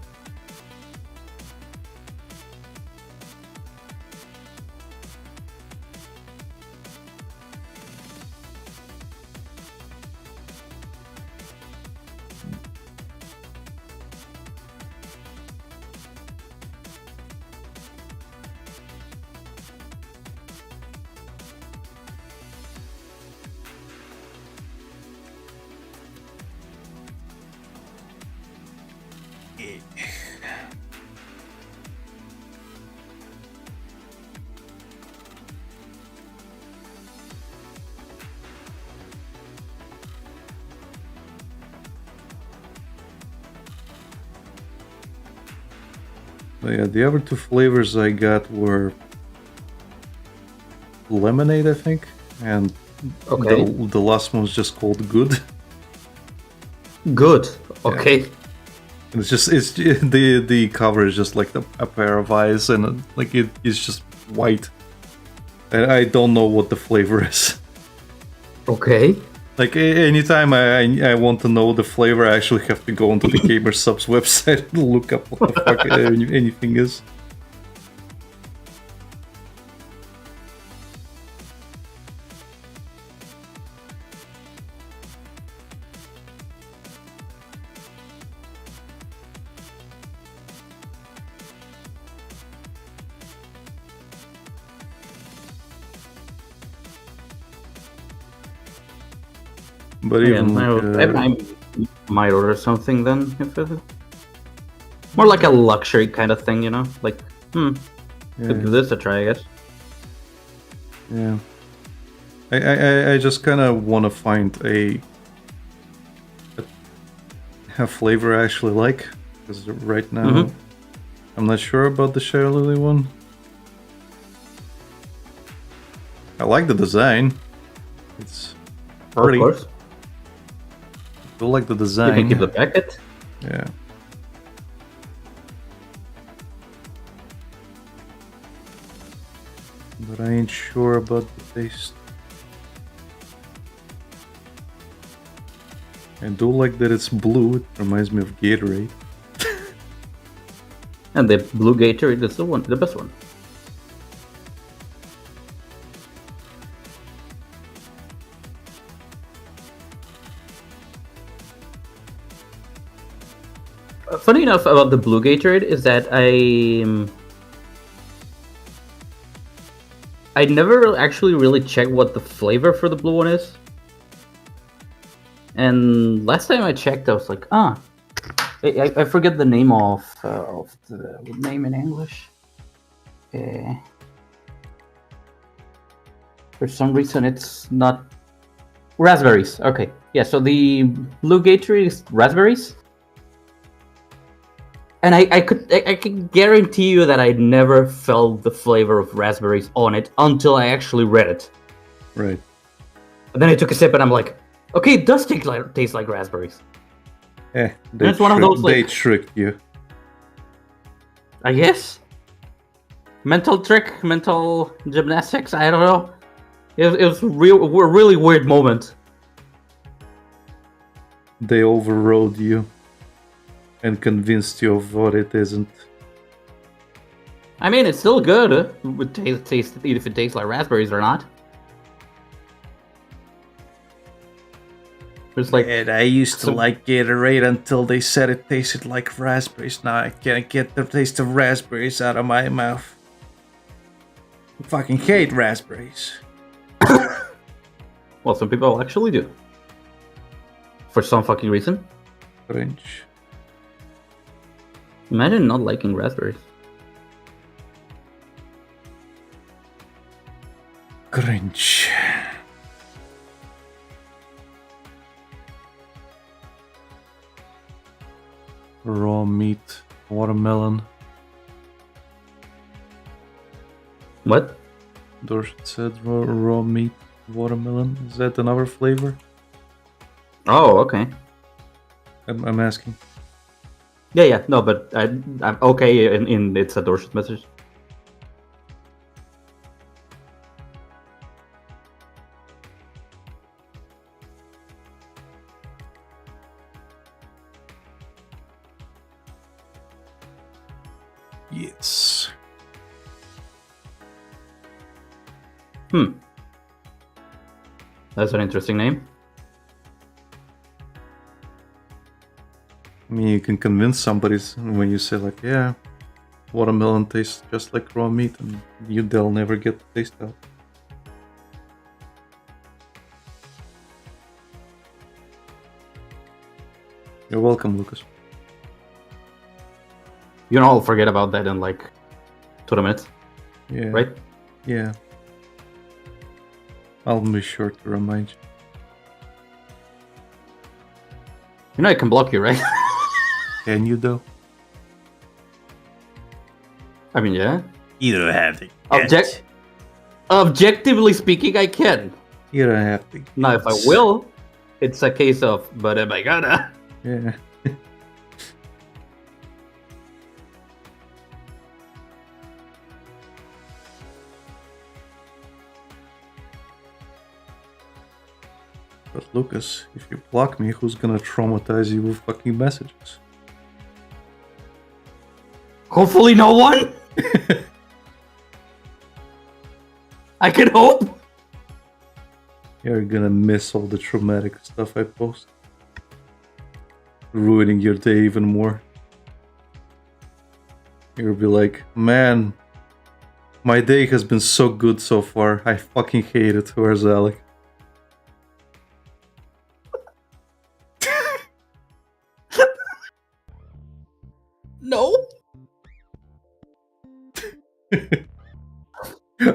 But yeah, the other two flavors I got were lemonade, I think, and Okay. the last one was just called good. Good. Okay. And it's the cover is just like a pair of eyes, and like it's just white. And I don't know what the flavor is. Okay. Like anytime I want to know the flavor, I actually have to go onto the Gamer Subs website and look up what the fuck anything is. But Yeah, even I might order something then. If it, more like a luxury kind of thing, you know? Like, could give this a try, I guess. Yeah. I just kind of want to find a flavor I actually like, because right now I'm not sure about the Shire Lily one. I like the design. It's pretty. Of course. I do like the You design. can keep the packet. Yeah. But I ain't sure about the taste. I do like that it's blue. It reminds me of Gatorade. And the blue Gatorade is the best one. Funny enough about the blue Gatorade is that I never actually really checked what the flavor for the blue one is. And last time I checked, I was like, I forget the name of the name in English. For some reason, it's not raspberries. Okay, yeah. So the blue Gatorade is raspberries, and I can guarantee you that I never felt the flavor of raspberries on it until I actually read it. Right. And then I took a sip, and I'm like, okay, it does taste like raspberries. They one of those, they like- tricked you. I guess. Mental trick, mental gymnastics. I don't know. It was a really weird moment. They overrode you and convinced you of what it isn't. I mean, it's still good. It would taste if it tastes like raspberries or not. It's like, And I used to like Gatorade until they said it tasted like raspberries. Now I can't get the taste of raspberries out of my mouth. I fucking hate raspberries. well, some people actually do. For some fucking reason. French. Imagine not liking raspberries. Cringe. Raw meat, watermelon. What? Dorset said raw meat, watermelon. Is that another flavor? Oh, okay. I'm asking. Yeah. No, but I'm okay in its a Dorset message. Yes. That's an interesting name. I mean, you can convince somebody when you say like, yeah, watermelon tastes just like raw meat, and they'll never get the taste out. You're welcome, Lucas. You know, I'll forget about that in like 20 minutes, Yeah. right? Yeah. I'll be sure to remind you. You know, I can block you, right? Can you though? I mean, yeah. You don't have to. Objectively speaking, I can. You don't have to. Now, if I will, it's a case of, but am I gonna? Yeah. But Lucas, if you block me, who's gonna traumatize you with fucking messages? Hopefully, no one. I can hope. You're gonna miss all the traumatic stuff I post. Ruining your day even more. You'll be like, man, my day has been so good so far. I fucking hate it. Where's Alec?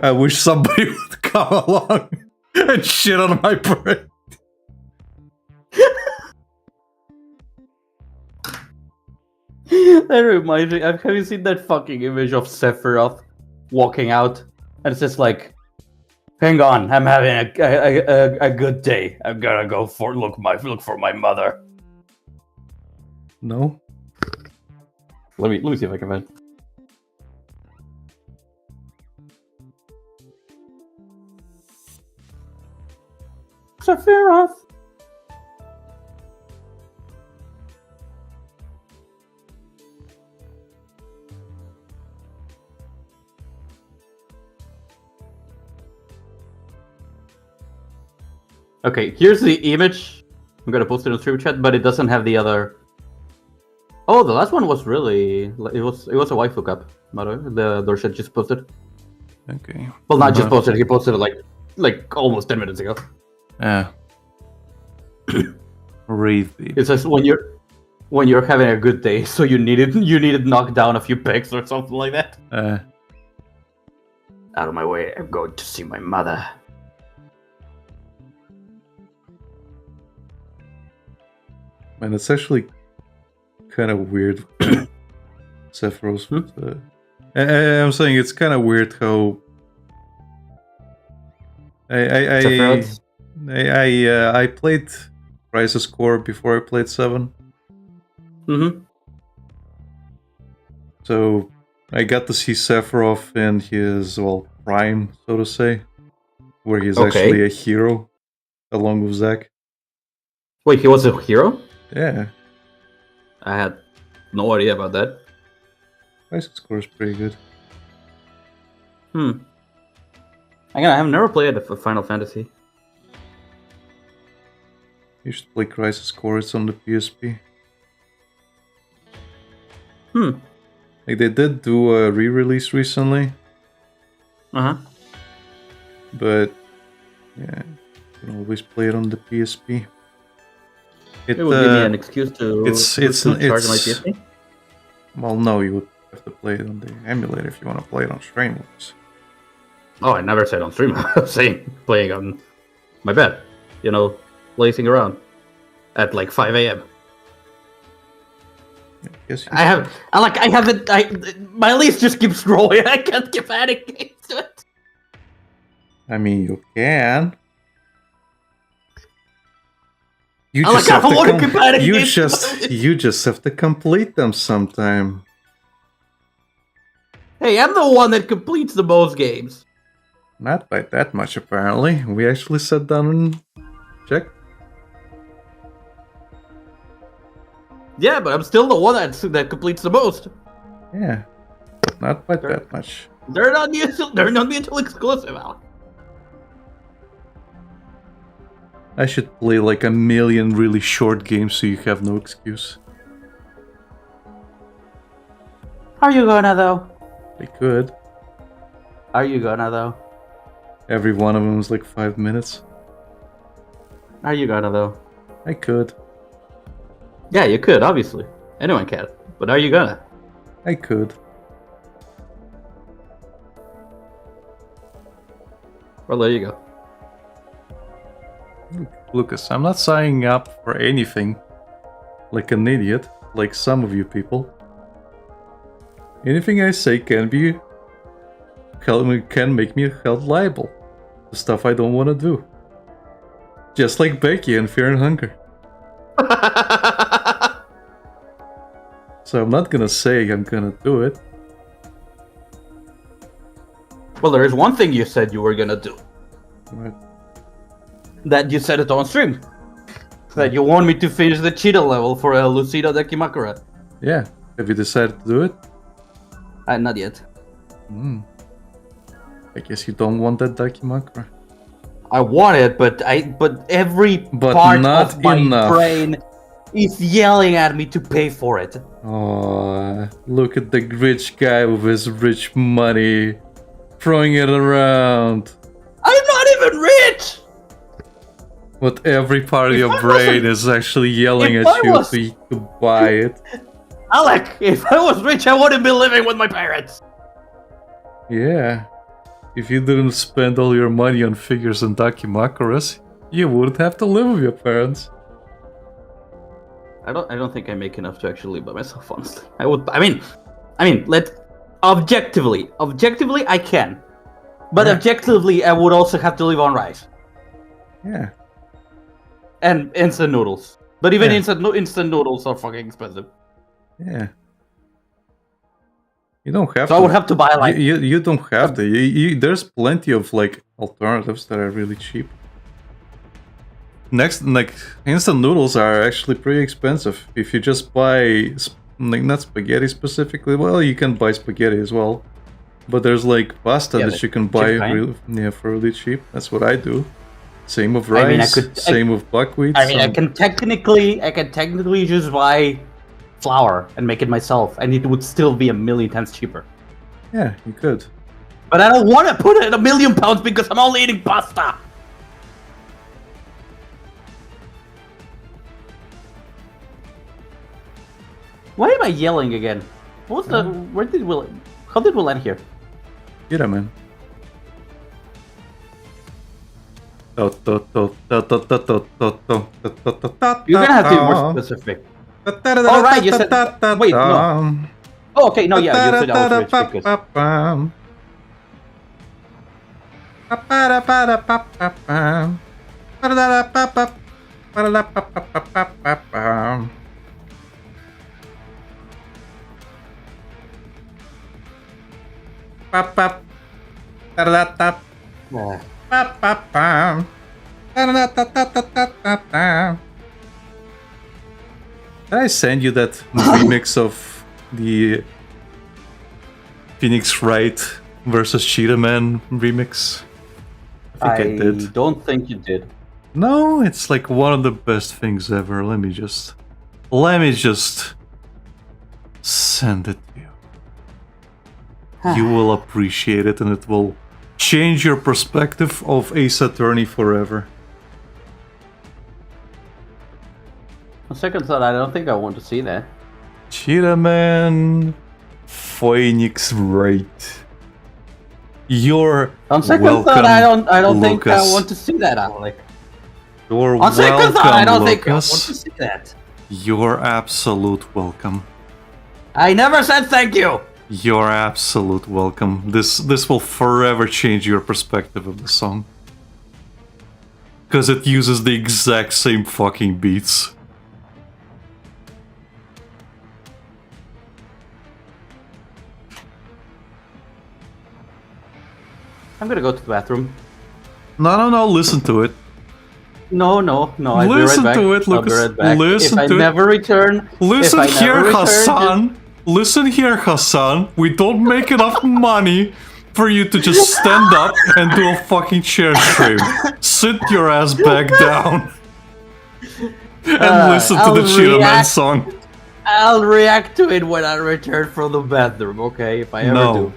I wish somebody would come along and shit on my parade. That reminds me, have you seen that fucking image of Sephiroth walking out? And it's just like, hang on, I'm having a good day. I'm gonna go look for my mother. No? Let me see if I can find. Sephiroth. Okay, here's the image. I'm gonna post it in the stream chat, but it doesn't have the other. Oh, the last one was really it was a waifu cup. The Dorshet just posted. Okay. Well, not just posted. He posted it like almost 10 minutes ago. Yeah. Read It says when you're having a good day, so you needed knock down a few pegs or something like that. Out of my way! I'm going to see my mother. Man, it's actually kind of weird. Sephiroth. I'm saying it's kind of weird how I played Crisis Core before I played 7. Mm-hmm. So I got to see Sephiroth in his prime, so to say, where he's actually a hero along with Zack. Wait, he was a hero? Yeah. I had no idea about that. Crisis Core is pretty good. I've never played a Final Fantasy. You should play Crisis Core, it's on the PSP. Like they did do a re-release recently. Uh-huh. But yeah, you can always play it on the PSP. It would give me an excuse to charge my PSP. Well, no, you would have to play it on the emulator if you want to play it on stream. Oh, I never said on stream. I was saying playing on my bed. You know, lazing around at like 5 a.m. My list just keeps growing. I can't keep adding games to it. I mean, you can. You just have to complete them sometime. Hey, I'm the one that completes the most games. Not by that much, apparently. We actually sat down and checked. Yeah, but I'm still the one that completes the most. Yeah, not by that much. They're not mutual exclusive, Alec. I should play like a million really short games so you have no excuse. Are you gonna though? I could. Are you gonna though? Every one of them was like 5 minutes. Are you gonna though? I could. Yeah, you could, obviously. Anyone can. But are you gonna? I could. Well, there you go. Lucas, I'm not signing up for anything like an idiot, like some of you people. Anything I say can make me held liable. The stuff I don't want to do. Just like Becky and Fear and Hunger. So I'm not gonna say I'm gonna do it. Well, there is one thing you said you were gonna do. Right. That you said it on stream. That you want me to finish the cheetah level for a Lucida Dekimakura. Yeah. Have you decided to do it? Not yet. I guess you don't want that Dakimakura. I want it, but every part of my brain is yelling at me to pay for it. Oh, look at the rich guy with his rich money, throwing it around. I'm not even rich! But every part of your brain is actually yelling at you to buy it. Alec, if I was rich, I wouldn't be living with my parents. Yeah. if you didn't spend all your money on figures and Dakimakuras, you wouldn't have to live with your parents. I don't think I make enough to actually live by myself, honestly. I mean, objectively, I can. But Yeah. objectively, I would also have to live on rice. Yeah. And instant noodles. But even Yeah. instant noodles are fucking expensive. Yeah. You don't have So to. I would have to buy like You don't have to. There's plenty of like alternatives that are really cheap. Next, like instant noodles are actually pretty expensive. If you just buy like not spaghetti specifically, well, you can buy spaghetti as well. But there's like pasta Yeah, that the you can buy cheap for really cheap. That's what I do. Same with I mean, rice. Same with buckwheat. I can technically just buy flour and make it myself, and it would still be 1,000,000 times cheaper. Yeah, you could. But I don't want to put it at £1,000,000 because I'm only eating pasta. Why am I yelling again? What was the? Where did we? How did we land here? Yeah, man. You're gonna have to be more specific. Oh right, you said. Wait, no. Oh, okay, no, yeah, you said I was rich because. Did I send you that remix of the Phoenix Wright versus Cheetah Man remix? I think I did. Don't think you did. No, it's like one of the best things ever. Let me just send it to you. You will appreciate it, and it will change your perspective of Ace Attorney forever. On second thought, I don't think I want to see that. Cheetah Man, Phoenix Wright. You're On second welcome, thought, I don't think I Lucas. want to see that, Alec. You're On second thought, I don't welcome, think I want Lucas. to see that. You're absolute welcome. I never said thank you. You're absolute welcome. This will forever change your perspective of the song. Because it uses the exact same fucking beats. I'm gonna go to the bathroom. No, listen to it. No, I'll be right Listen back. to it, I'll be Lucas. right back. Listen if I to it. never return, Listen if I here, never return, Hassan. Listen here, Hassan. We don't make enough money for you to just stand up and do a fucking chair stream. Sit your ass back down and listen to the I'll Cheetah Man react- song. I'll react to it when I return from the bathroom. Okay, if I ever do.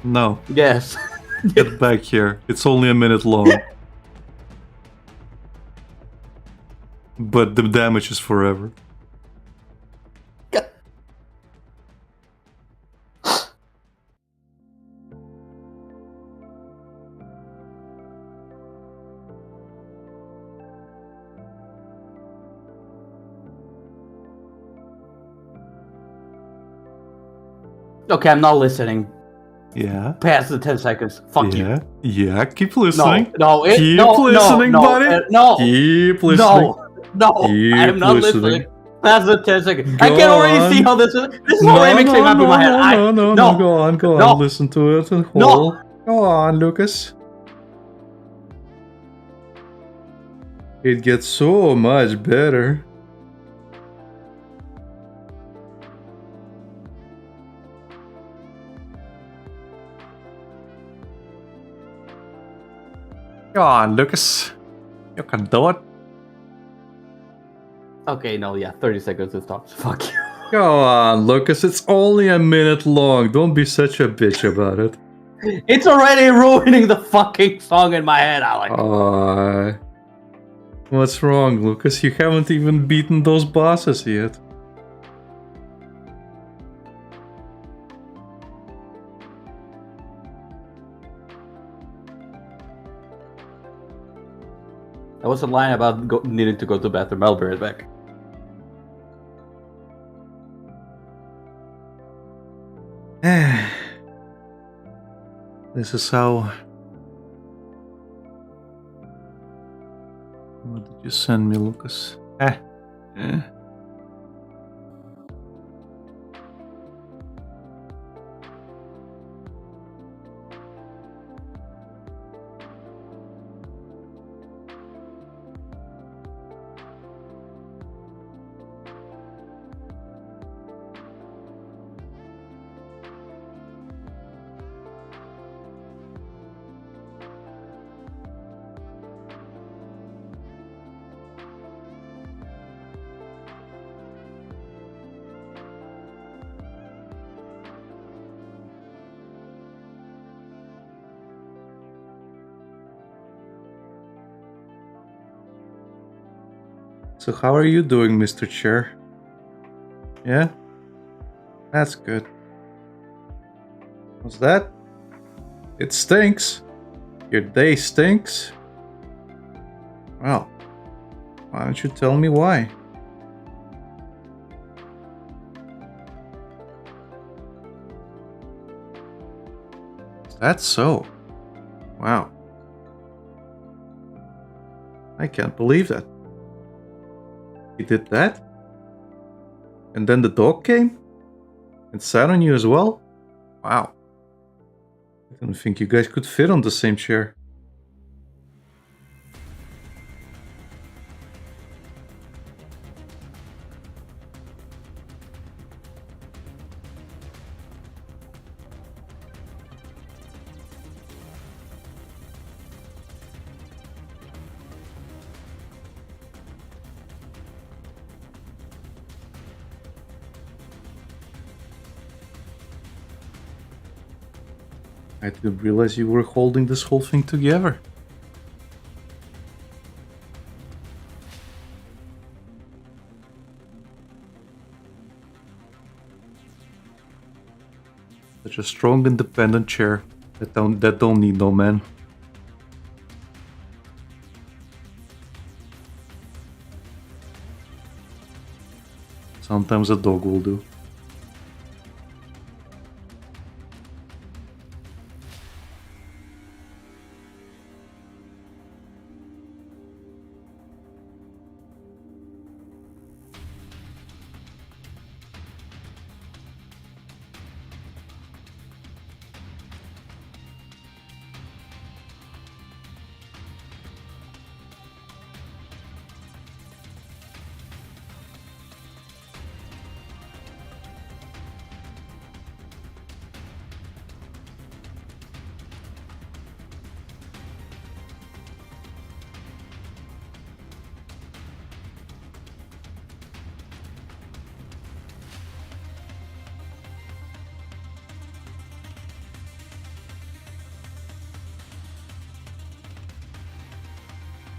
No, Yes. get back here. It's only a minute long. But the damage is forever. Okay, I'm not listening. Yeah. Past the 10 seconds. Fuck you. Yeah, keep listening. Keep no, listening, no, buddy. no, Keep listening. no, Keep I'm not listening. listening. Past the 10 seconds. I Go can already see on. how this is. This is already mixing up in my head. No, go on, No. listen to it and No. hold. Go on, Lucas. It gets so much better. Go on, Lucas. You can do it. Okay, no, yeah, 30 seconds to stop. Fuck you. Go on, Lucas. It's only a minute long. Don't be such a bitch about it. It's already ruining the fucking song in my head, Alec. What's wrong, Lucas? You haven't even beaten those bosses yet. That was a line about needing to go to the bathroom. I'll be right back. This is how... What did you send me, Lucas? Eh. So how are you doing, Mr. Chair? Yeah? That's good. What's that? It stinks. Your day stinks. Well, why don't you tell me why? That's so. Wow. I can't believe that. He did that? And then the dog came? And sat on you as well? Wow. I don't think you guys could fit on the same chair. I didn't realize you were holding this whole thing together. Such a strong, independent chair that don't need no man. Sometimes a dog will do.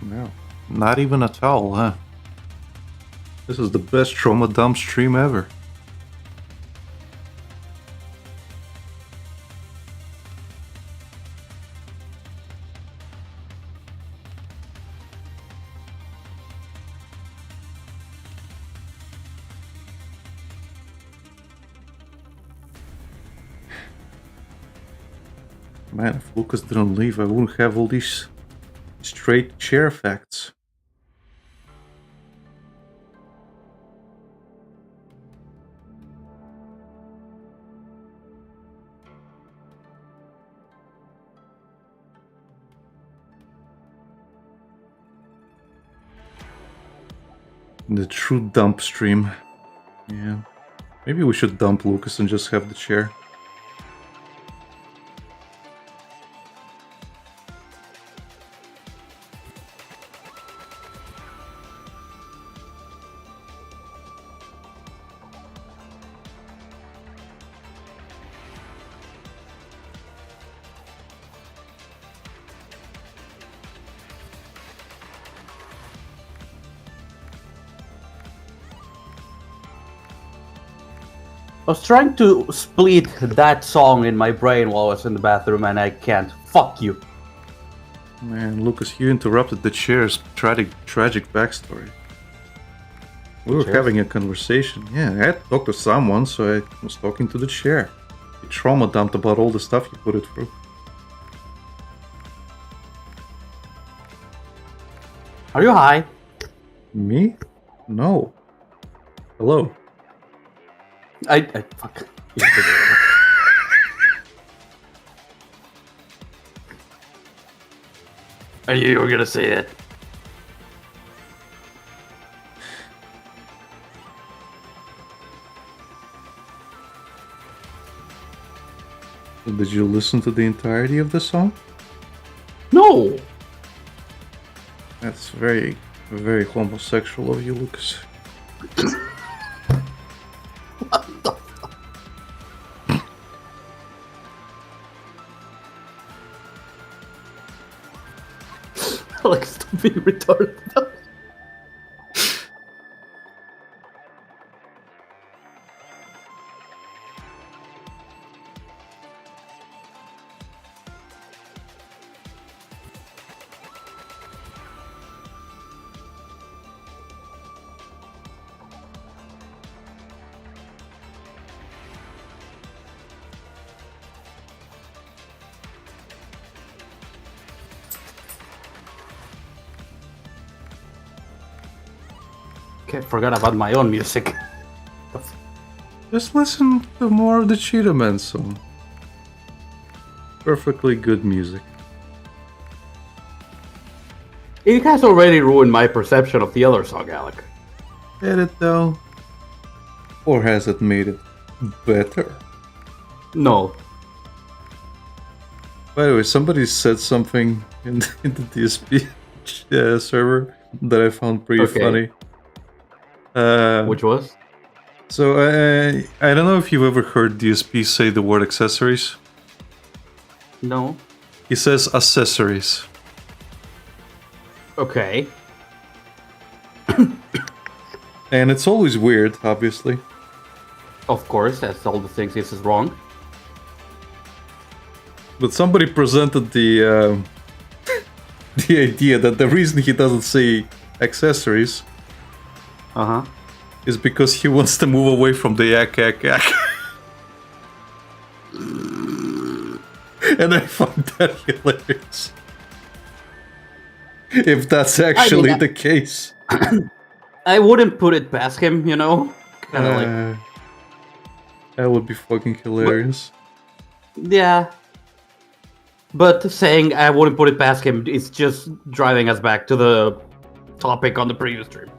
No, not even a towel, huh? This is the best trauma dump stream ever. Man, if Lucas didn't leave, I wouldn't have all these straight chair facts. The true dump stream. Yeah. Maybe we should dump Lucas and just have the chair. I was trying to split that song in my brain while I was in the bathroom, and I can't. Fuck you. Man, Lucas, you interrupted the chair's tragic backstory. We were having a conversation. Yeah, I had to talk to someone, so I was talking to the chair. He trauma dumped about all the stuff you put it through. Are you high? Me? No. Hello. I fuck. I knew you were gonna say that. Did you listen to the entirety of the song? No. That's very, very homosexual of you, Lucas. What the fuck? Alex, stop being retarded. Okay, forgot about my own music. Just listen to more of the Cheetah Man song. Perfectly good music. It has already ruined my perception of the other song, Alec. Did it though? Or has it made it better? No. By the way, somebody said something in the DSP server that I found pretty funny. Which was? So I don't know if you've ever heard DSP say the word accessories. No. He says accessories. Okay. And it's always weird, obviously. Of course, that's all the things this is wrong. But somebody presented the the idea that the reason he doesn't say accessories is because he wants to move away from the yak. And I find that hilarious. If that's actually the case. I wouldn't put it past him, you know? Kind of like... That would be fucking hilarious. Yeah. But saying I wouldn't put it past him is just driving us back to the topic on the previous stream.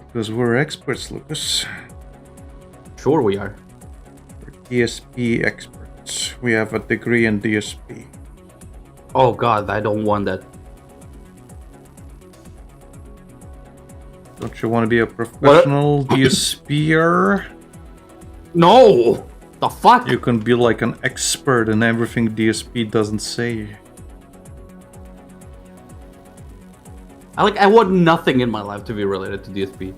Because we're experts, Lucas. Sure we are. We're DSP experts. We have a degree in DSP. Oh god, I don't want that. Don't you want to be a professional DSPer? No! The fuck? You can be like an expert in everything DSP doesn't say. I want nothing in my life to be related to DSP.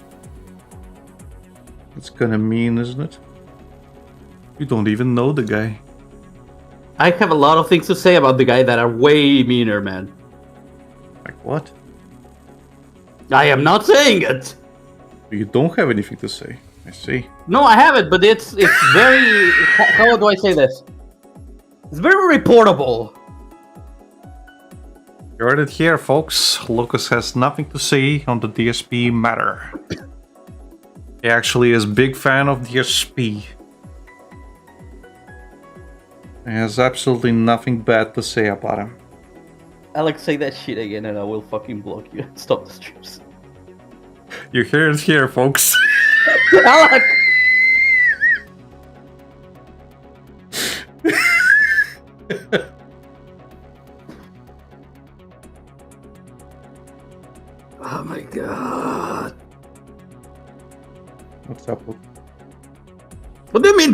It's kinda mean, isn't it? You don't even know the guy. I have a lot of things to say about the guy that are way meaner, man. Like what? I am not saying it! You don't have anything to say. I see. No, I have it, but it's very... How do I say this? It's very reportable. You heard it here, folks. Lucas has nothing to say on the DSP matter. He actually is a big fan of DSP. He has absolutely nothing bad to say about him. Alex, say that shit again and I will fucking block you and stop the streams. You hear it here, folks. Alex! Oh my god. What's up, Luke? What do you mean?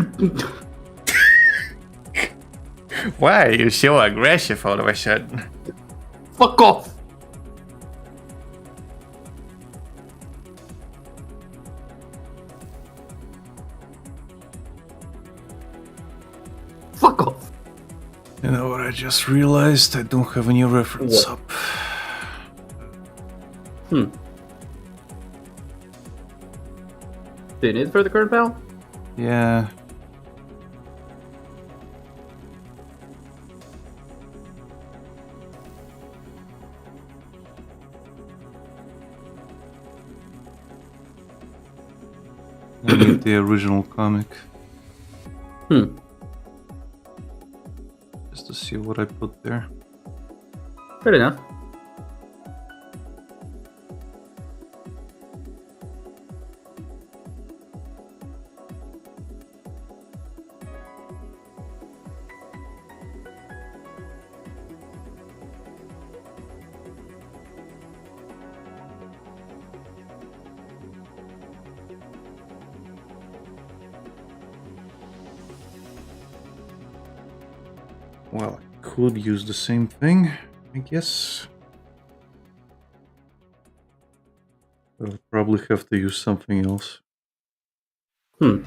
Why are you so aggressive all of a sudden? Fuck off! You know what I just realized? I don't have any reference What? up. Do you need it for the current panel? Yeah. I need the original comic. Just to see what I put there. Fair enough. Well, I could use the same thing, I guess. But I'll probably have to use something else. I'll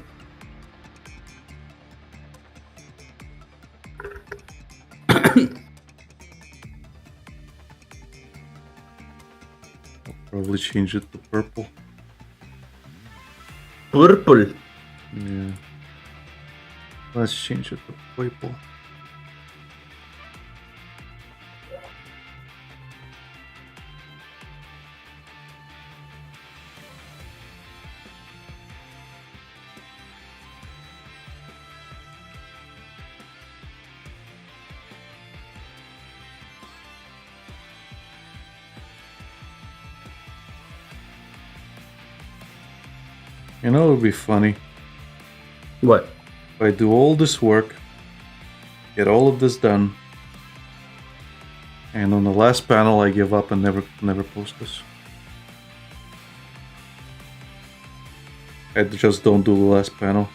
probably change it to purple. Purple. Yeah. Let's change it to purple. You know, it would be funny What? if I do all this work, get all of this done, and on the last panel I give up and never post this. I just don't do the last panel.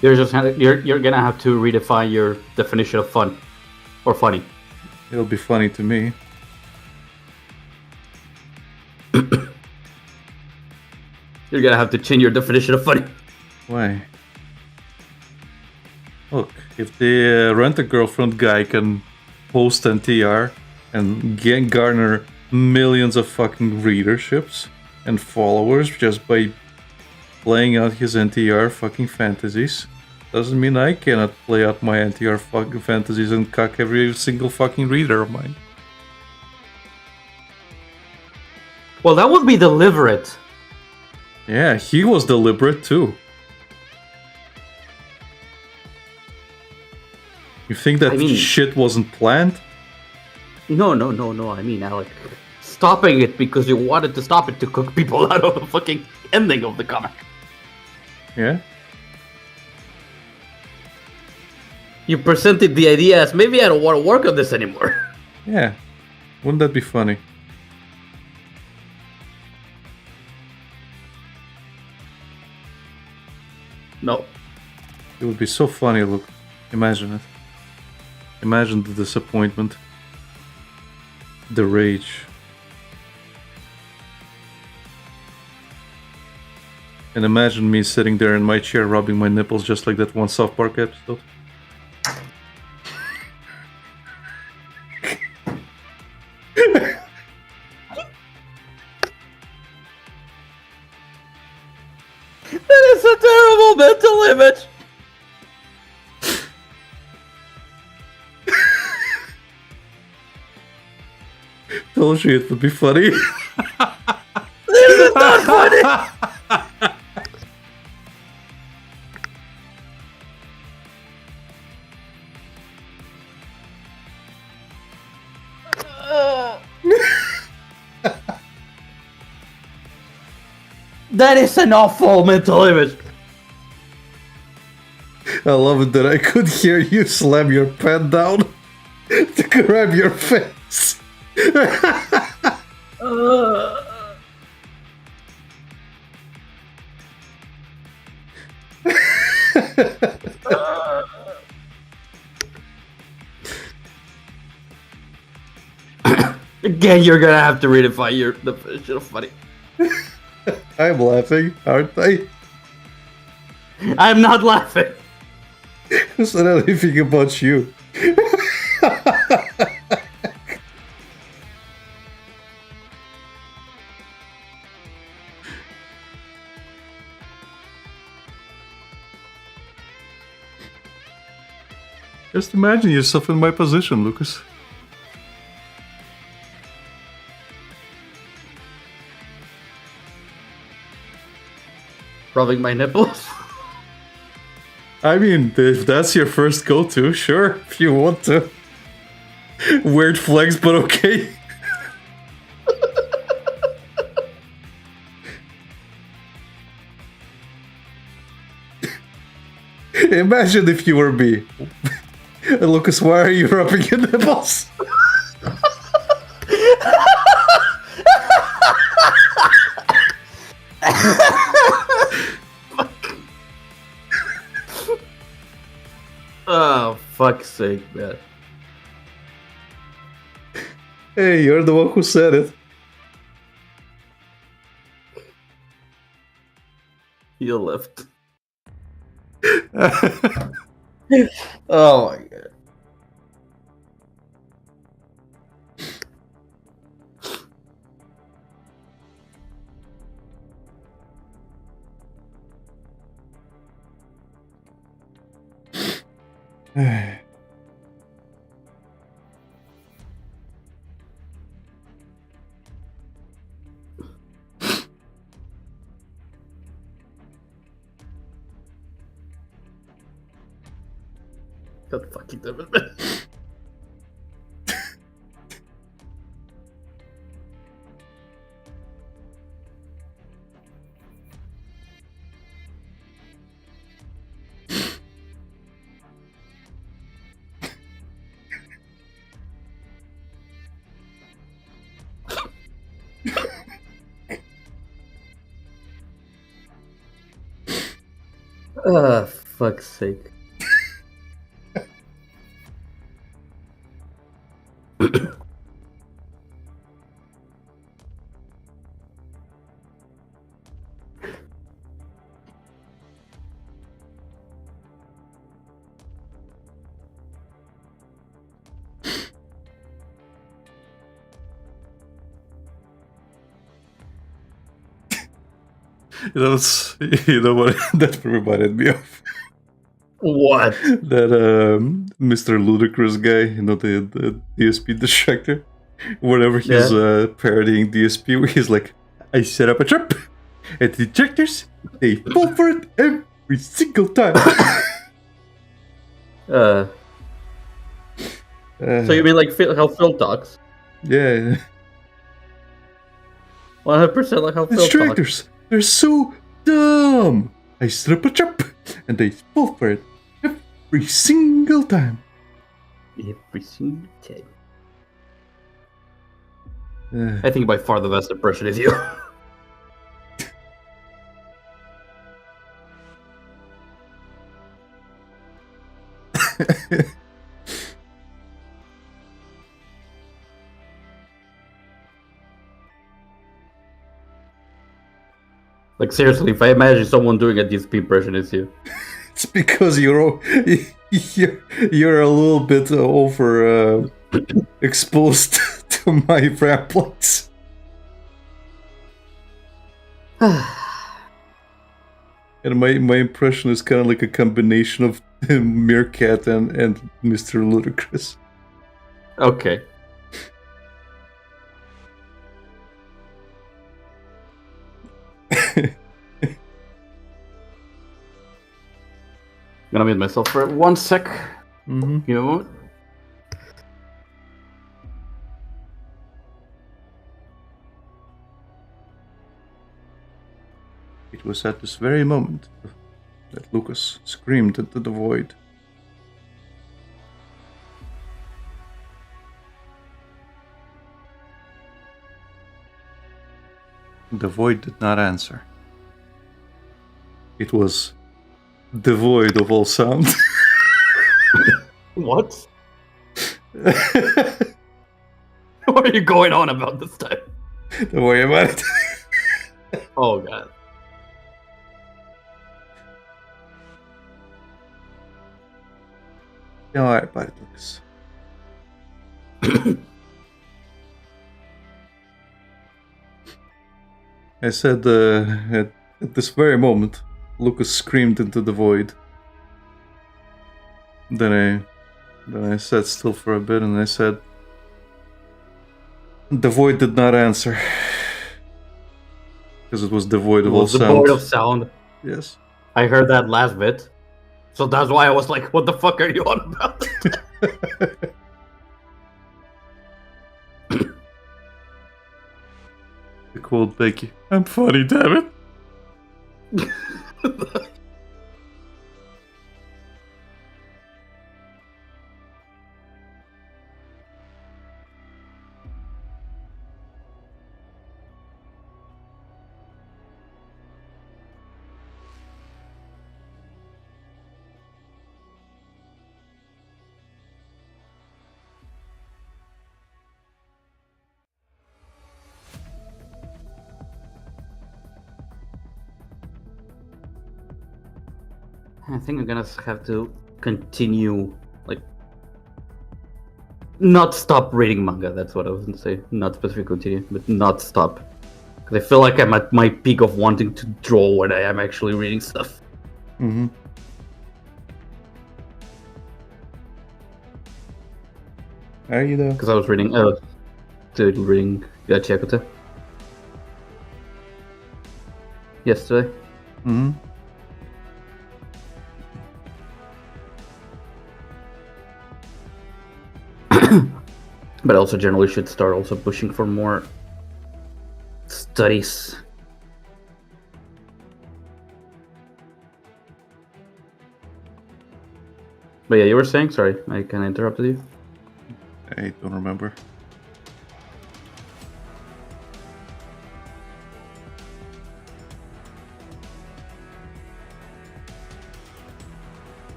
You're gonna have to redefine your definition of fun or funny. It'll be funny to me. You're gonna have to change your definition of funny. Why? Look, if the Rent-A-Girlfriend guy can post NTR and garner millions of fucking readerships and followers just by playing out his NTR fucking fantasies, doesn't mean I cannot play out my NTR fucking fantasies and cuck every single fucking reader of mine. Well, that would be deliberate. Yeah, he was deliberate too. You think that shit wasn't planned? No. I mean, Alec, stopping it because you wanted to stop it to cook people out of the fucking ending of the comic. Yeah? You presented the idea as maybe I don't want to work on this anymore. Yeah. Wouldn't that be funny? No. It would be so funny, look. Imagine it. Imagine the disappointment. The rage. And imagine me sitting there in my chair rubbing my nipples just like that one South Park episode. That is a terrible mental image. Told you it would be funny. This is not funny. That is an awful mental image. I love it that I could hear you slam your pen down to grab your face. Again, you're gonna have to redefine your definition of funny. I'm laughing, aren't I? I'm not laughing. Who said anything about you? Just imagine yourself in my position, Lucas. Rubbing my nipples. I mean, if that's your first go-to, sure, if you want to. Weird flex, but okay. Imagine if you were me. Lucas, why are you rubbing your nipples? Oh, fuck's sake, man. Hey, you're the one who said it. You left. Oh my god. God fucking damn it, man. Fuck's sake. You know what that reminded me of? What? That Mr. Ludicrous guy, you know, the DSP distractor. Whenever he's parodying DSP, he's like, I set up a trap, and the detractors, they fall for it every single time. So you mean like how Phil talks? Yeah. 100% like how Phil talks. Distractors, they're so dumb. I set up a trap, and they fall for it every single time. Every single time. I think by far the best impression is you. Like seriously, if I imagine someone doing a DSP impression, it's you. It's because you're a little bit over exposed to my ramblings. And my impression is kind of like a combination of Meerkat and Mr. Ludicrous. Okay. I'm gonna mute myself for 1 sec. Mm-hmm. You know what? It was at this very moment that Lucas screamed into the void. The void did not answer. It was devoid of all sound. What? What are you going on about this time? Don't worry about it. Oh god. Don't worry about it, Lucas. I said at this very moment, Lucas screamed into the void. Then I sat still for a bit and I said, the void did not answer. Because it was devoid It of all was sound. devoid of sound. Yes. I heard that last bit. So that's why I was like, what the fuck are you on about? To quote Becky, I'm funny, damn it. I think I'm gonna have to continue, like, not stop reading manga. That's what I was gonna say. Not specifically continue, but not stop. Because I feel like I'm at my peak of wanting to draw when I am actually reading stuff. Mm-hmm. Are you though? Because I was reading Gachiakuta yesterday. Mm-hmm. But I also generally should start also pushing for more studies. But yeah, you were saying? Sorry, I kind of interrupted you. I don't remember.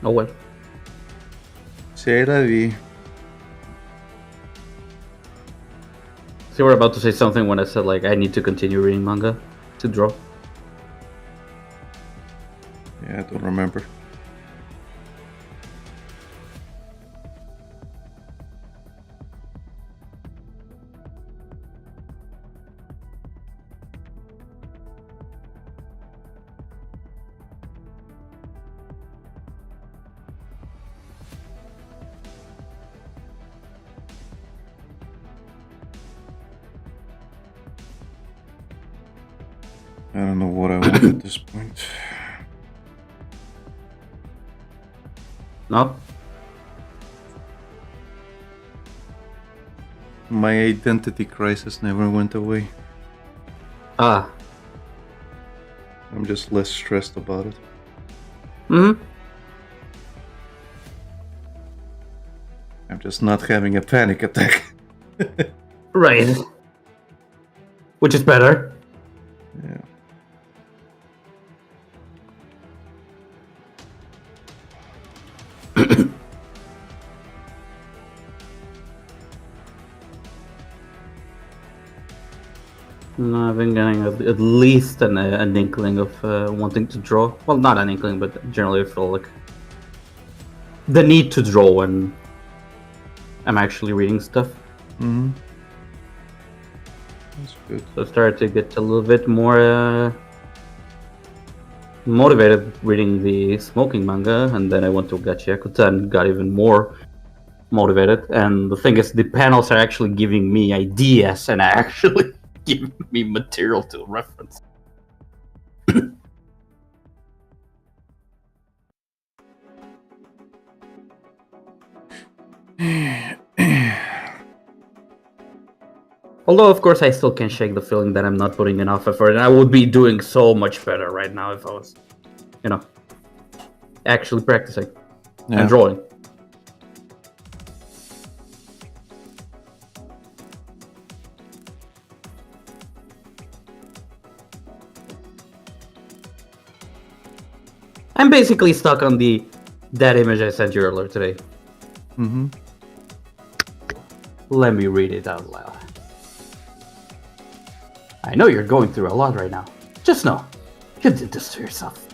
Oh well. C'est la vie. So you were about to say something when I said, like, I need to continue reading manga to draw. Yeah, I don't remember. I don't know what I want at this point. No? My identity crisis never went away. Ah. I'm just less stressed about it. Mm-hmm. I'm just not having a panic attack. Right. Which is better. Yeah. No, I've been getting at least an inkling of wanting to draw. Well, not an inkling, but generally I feel like the need to draw when I'm actually reading stuff. Mm-hmm. That's good. So I started to get a little bit more motivated reading the smoking manga, and then I went to Gachiakuta and got even more motivated. And the thing is, the panels are actually giving me ideas and actually giving me material to reference. Although, of course, I still can't shake the feeling that I'm not putting enough effort, and I would be doing so much better right now if I was, actually practicing and drawing. I'm basically stuck on that image I sent you earlier today. Mm-hmm. Let me read it out loud. I know you're going through a lot right now. Just know, you did this to yourself.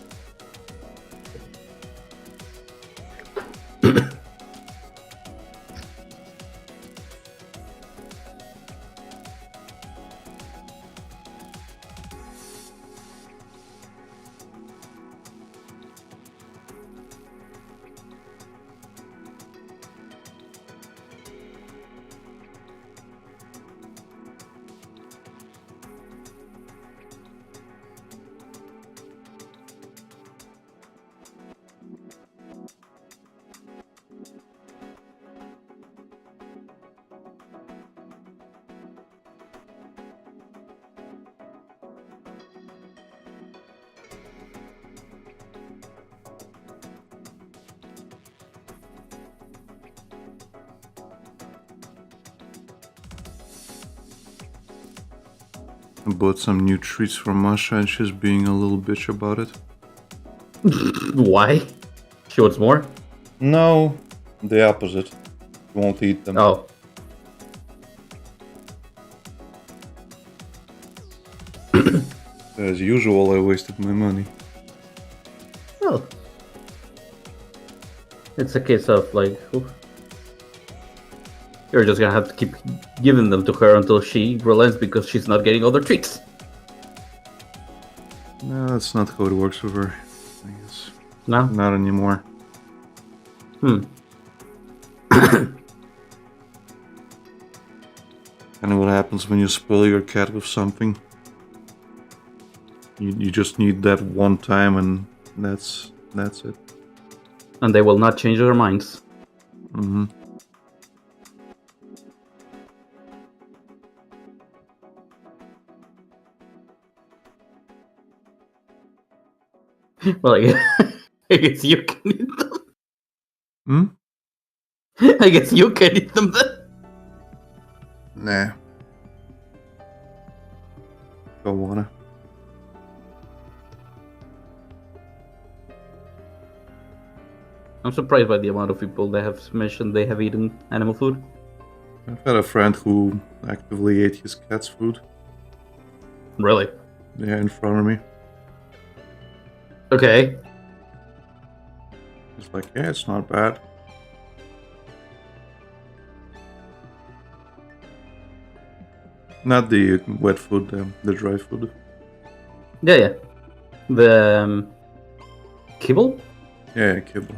I bought some new treats for Masha and she's being a little bitch about it. Why? She wants more? No, the opposite. She won't eat them. Oh. As usual, I wasted my money. Well. It's a case of like... You're just gonna have to keep giving them to her until she relents because she's not getting other treats. No, that's not how it works with her, I guess. No? Not anymore. Hmm. And what happens when you spoil your cat with something? You just need that one time and that's it. And they will not change their minds. Mm-hmm. Well, I guess you can eat them. Hmm? I guess you can eat them then. Nah. Don't wanna. I'm surprised by the amount of people that have mentioned they have eaten animal food. I've had a friend who actively ate his cat's food. Really? Yeah, in front of me. Okay. He's like, yeah, it's not bad. Not the wet food, the dry food. Yeah. The kibble? Yeah, kibble.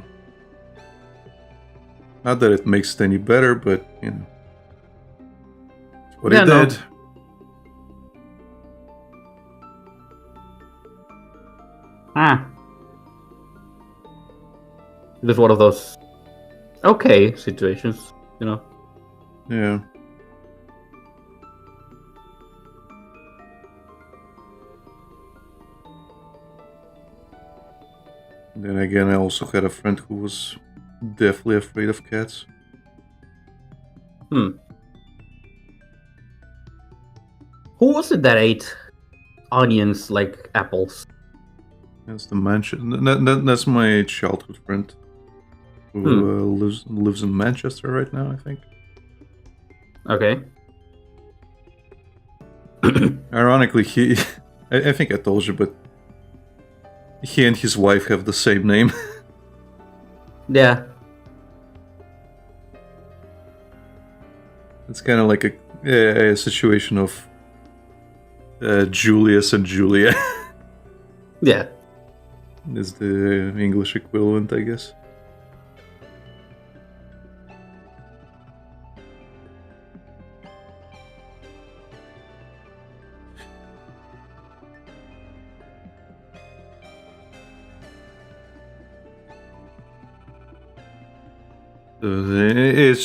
Not that it makes it any better, but, you know. It's what he no. did. It is one of those okay situations, you know. Yeah. Then again, I also had a friend who was definitely afraid of cats. Who was it that ate onions like apples? That's the that's my childhood friend who lives in Manchester right now, I think. Okay. Ironically, I think I told you, but he and his wife have the same name. Yeah. It's kind of like a situation of Julius and Julia. Yeah. Is the English equivalent, I guess.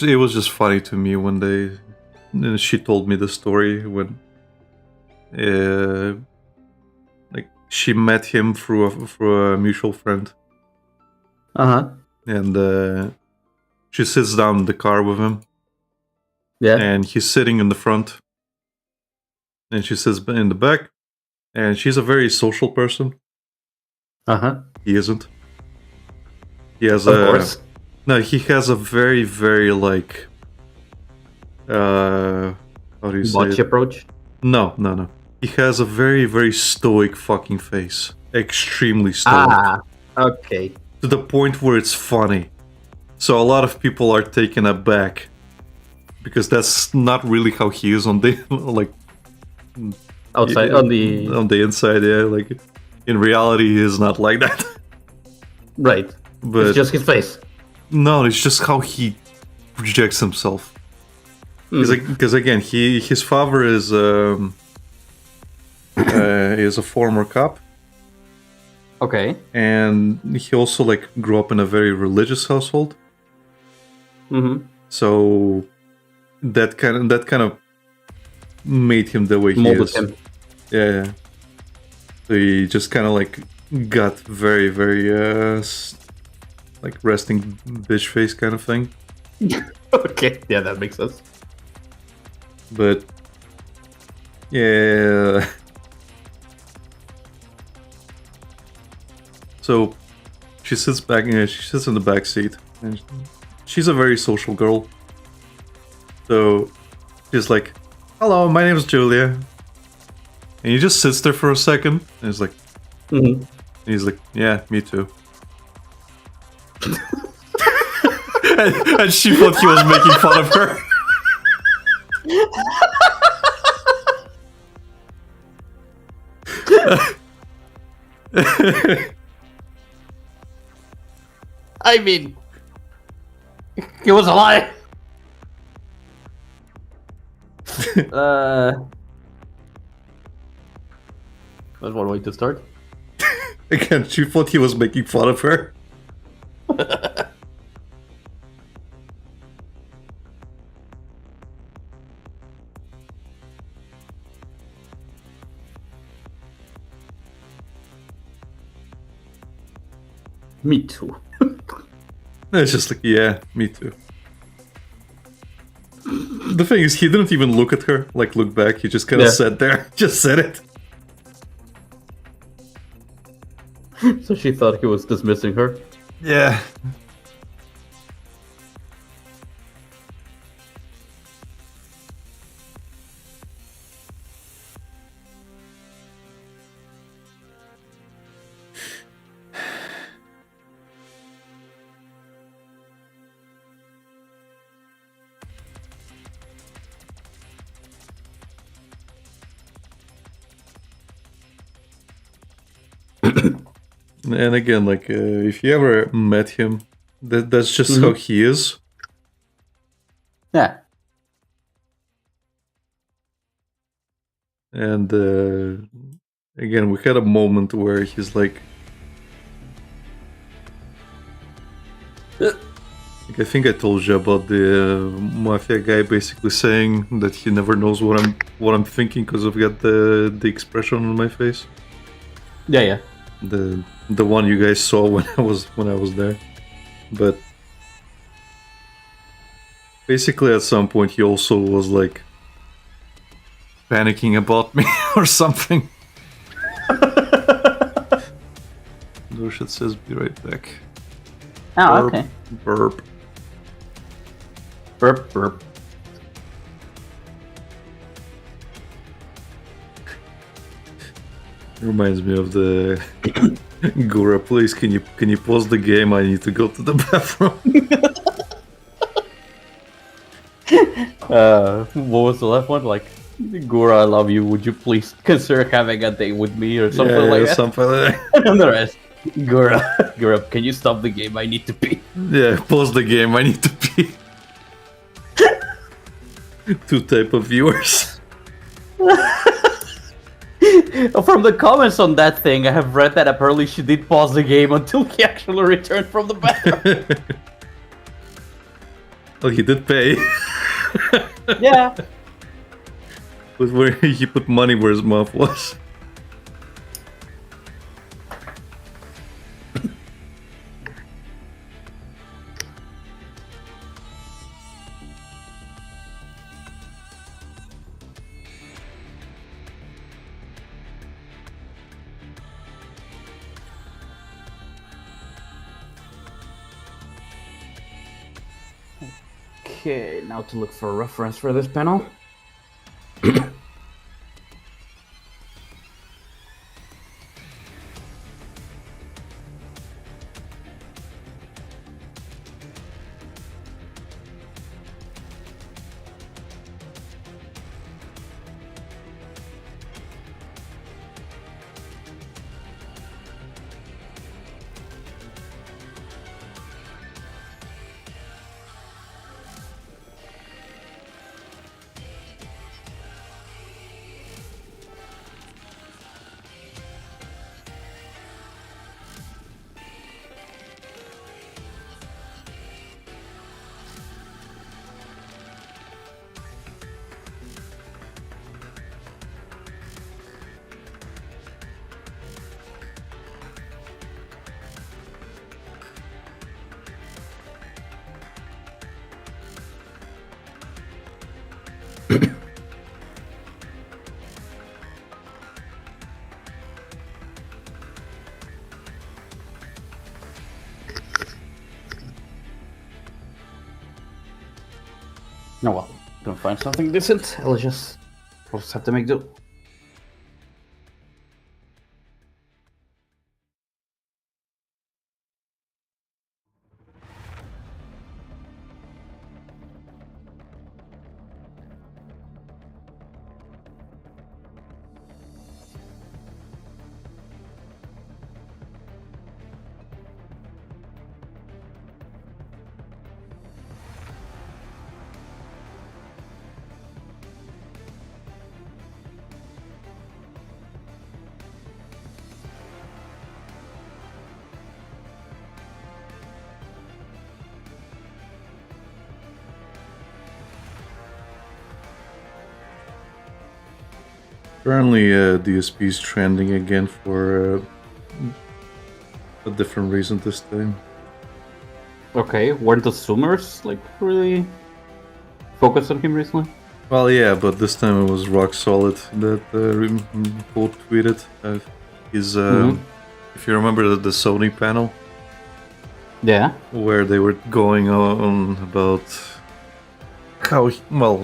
It was just funny to me when she told me the story when like she met him through a mutual friend. And she sits down in the car with him. Yeah. And he's sitting in the front. And she sits in the back. And she's a very social person. He isn't. He has of course. No, he has a very, very like how do you say Botch it? approach? No. He has a very, very stoic fucking face. Extremely stoic. Okay. To the point where it's funny. So a lot of people are taken aback. Because that's not really how he is on the like Outside on the inside, yeah. Like in reality he is not like that. Right. But it's just his face. No, it's just how he projects himself. Because again, his father is a former cop. Okay. And he also like grew up in a very religious household. So that kind of made him the way he molded is. Him. Yeah. So he just kind of like got very, very like resting bitch face kind of thing. Okay, yeah, that makes sense. But Yeah. So she sits back. She sits in the back seat, and she's a very social girl. So she's like, "Hello, my name is Julia," and he just sits there for a second, and he's like, Mhm. and he's like, "Yeah, me too." and she thought he was making fun of her. I mean, it was a lie. That's one way to start. Again, she thought he was making fun of her. Me too. It's just like, yeah, me too. The thing is, he didn't even look at her, like look back. He just kind of Yeah. sat there, just said it. So she thought he was dismissing her. Yeah. And again, like, if you ever met him, that's just how he is. Yeah. And again, we had a moment where he's like, I think I told you about the mafia guy basically saying that he never knows what I'm thinking because I've got the expression on my face. Yeah, yeah. The one you guys saw when I was there. But basically at some point he also was like panicking about me or something. Dorshet says be right back. Oh, Burp, okay. Burp. Burp, burp. Reminds me of the Gura, please can you pause the game? I need to go to the bathroom. What was the last one? Like, Gora, I love you. Would you please consider having a date with me or something like that? Something like that. And the rest. Gora, can you stop the game? I need to pee. Yeah, pause the game. I need to pee. Two type of viewers. From the comments on that thing, I have read that apparently she did pause the game until he actually returned from the bathroom. Oh, he did pay. Yeah. But where he put money where his mouth was. Okay, now to look for a reference for this panel. No, well, gonna find something decent. I'll just have to make do. Apparently, DSP is trending again for a different reason this time. Okay, weren't the Zoomers like really focused on him recently? Well, yeah, but this time it was Rock Solid that quote tweeted. His, if you remember the Sony panel, Yeah. where they were going on about how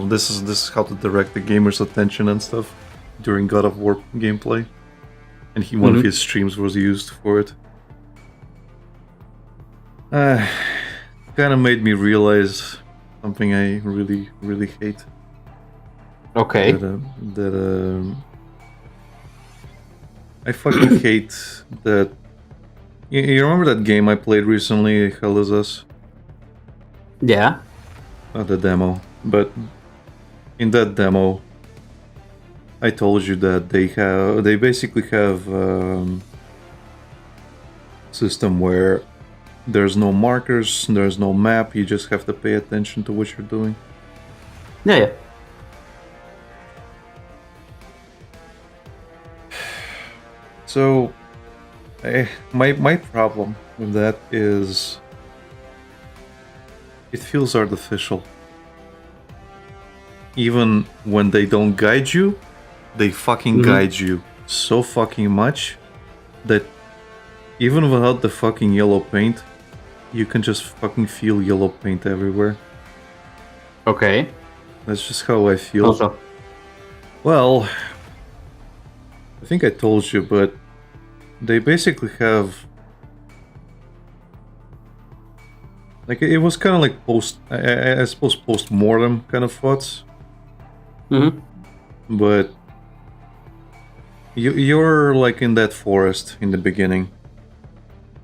this is how to direct the gamer's attention and stuff during God of War gameplay, and one of his streams was used for it. Kind of made me realize something I really hate. Okay. I fucking hate that. You remember that game I played recently, Hell Is Us? Yeah. Not the demo, but in that demo, I told you that they basically have system where there's no markers, there's no map, you just have to pay attention to what you're doing. Yeah. So, my problem with that is it feels artificial. Even when they don't guide you, they fucking guide you so fucking much that even without the fucking yellow paint, you can just fucking feel yellow paint everywhere. Okay. That's just how I feel. Also. Well, I think I told you, but they basically have... Like, it was kind of like I suppose post-mortem kind of thoughts. But you're like in that forest in the beginning.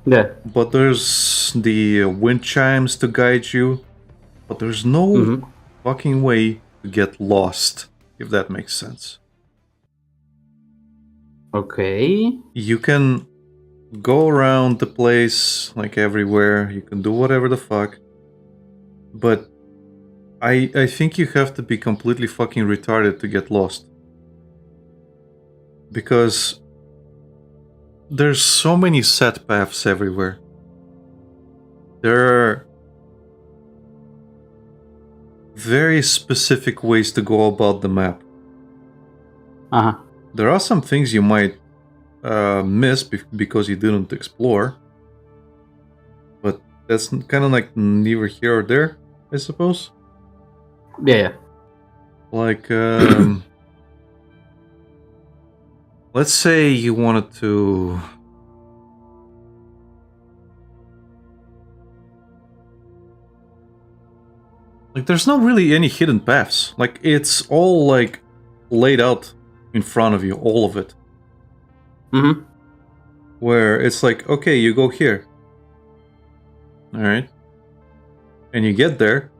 Yeah. But there's the wind chimes to guide you. But there's no fucking way to get lost, if that makes sense. Okay. You can go around the place, like everywhere. You can do whatever the fuck. But I think you have to be completely fucking retarded to get lost. Because there's so many set paths everywhere. There are very specific ways to go about the map. There are some things you might miss because you didn't explore. But that's kind of like neither here or there, I suppose. Yeah. Like, let's say you wanted to... Like, there's not really any hidden paths. Like, it's all, like, laid out in front of you, all of it. Where it's like, okay, you go here. Alright. And you get there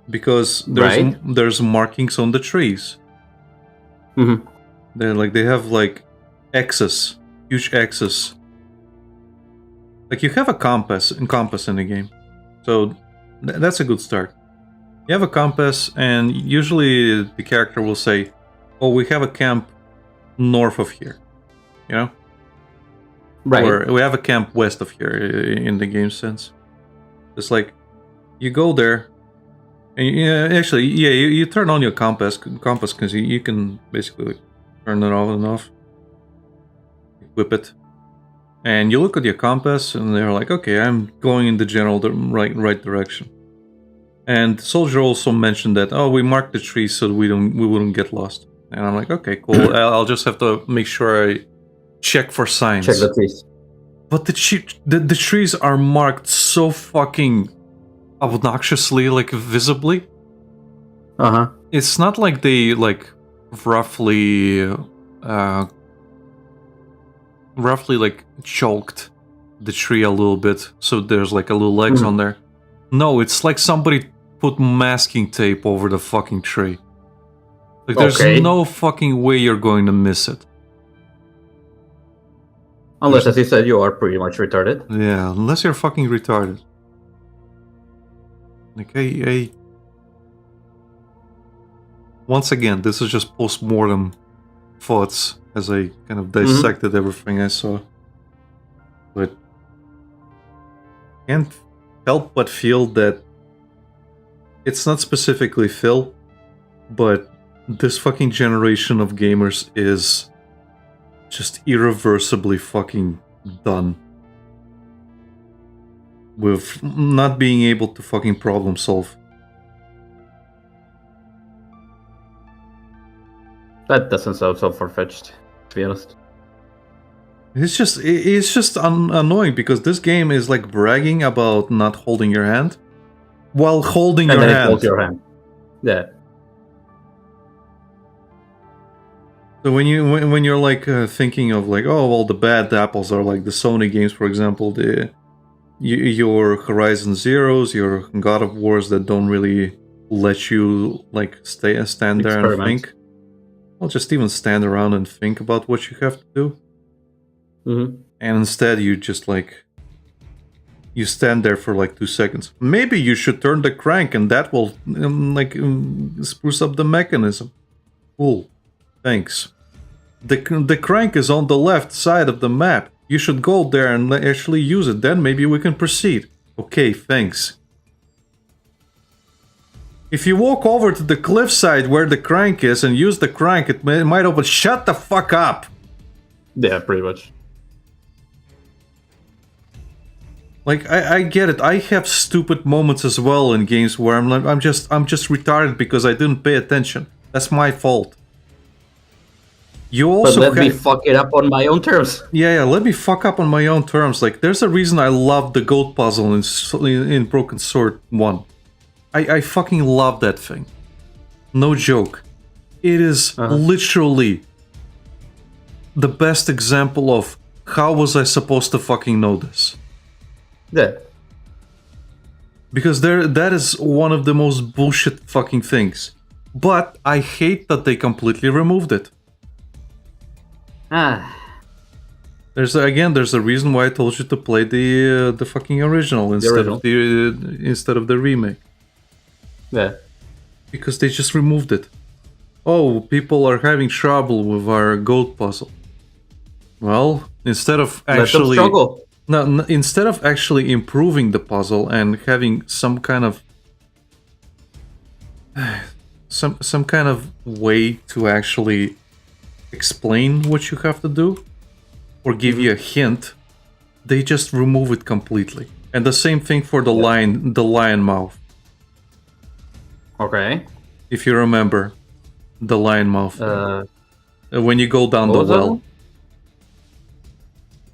because there's markings on the trees. They have, like, X's. Huge X's. Like, you have a compass in the game. So, that's a good start. You have a compass, and usually the character will say, oh, we have a camp north of here. You know? Right. Or we have a camp west of here, in the game sense. It's like, you go there, and you turn on your compass because you can basically like, turn it on and off. Equip it. And you look at your compass, and they're like, okay, I'm going in the general right direction. And the soldier also mentioned that, oh, we marked the trees so we wouldn't get lost. And I'm like, okay, cool. I'll just have to make sure I check for signs. Check the trees. But the trees are marked so fucking obnoxiously, like visibly. Uh-huh. It's not like they like roughly like choked the tree a little bit, so there's like a little legs on there. No, it's like somebody put masking tape over the fucking tree. Like there's no fucking way you're going to miss it. Unless, as you said, you are pretty much retarded. Yeah, unless you're fucking retarded. Like, once again, this is just post-mortem thoughts as I kind of dissected everything I saw. But can't help but feel that it's not specifically Phil, but this fucking generation of gamers is just irreversibly fucking done with not being able to fucking problem solve. That doesn't sound so far-fetched, to be honest. It's just annoying because this game is like bragging about not holding your hand while holding And your then it hand. holds your hand. Yeah. So when you're like thinking of like, oh well, the bad apples are like the Sony games, for example, your Horizon Zeros, your God of Wars that don't really let you like stand there and think. Well, just even stand around and think about what you have to do. And instead you just like you stand there for like 2 seconds. Maybe you should turn the crank and that will spruce up the mechanism. Cool. Thanks. The crank is on the left side of the map. You should go there and actually use it. Then maybe we can proceed. Okay, thanks. If you walk over to the cliffside where the crank is and use the crank, it might open. Shut the fuck up! Yeah, pretty much. Like I get it. I have stupid moments as well in games where I'm just retarded because I didn't pay attention. That's my fault. You also but let me fuck it up on my own terms. Yeah, let me fuck up on my own terms. Like, there's a reason I love the goat puzzle in Broken Sword 1. I fucking love that thing. No joke. It is literally the best example of how was I supposed to fucking know this? Yeah. Because that is one of the most bullshit fucking things. But I hate that they completely removed it. There's a reason why I told you to play the fucking original instead of the remake. Yeah. Because they just removed it. Oh, people are having trouble with our goat puzzle. Well, instead of actually instead of actually improving the puzzle and having some kind of some kind of way to actually explain what you have to do or give you a hint, they just remove it completely. And the same thing for the lion mouth. Okay. If you remember the lion mouth. When you go down the well.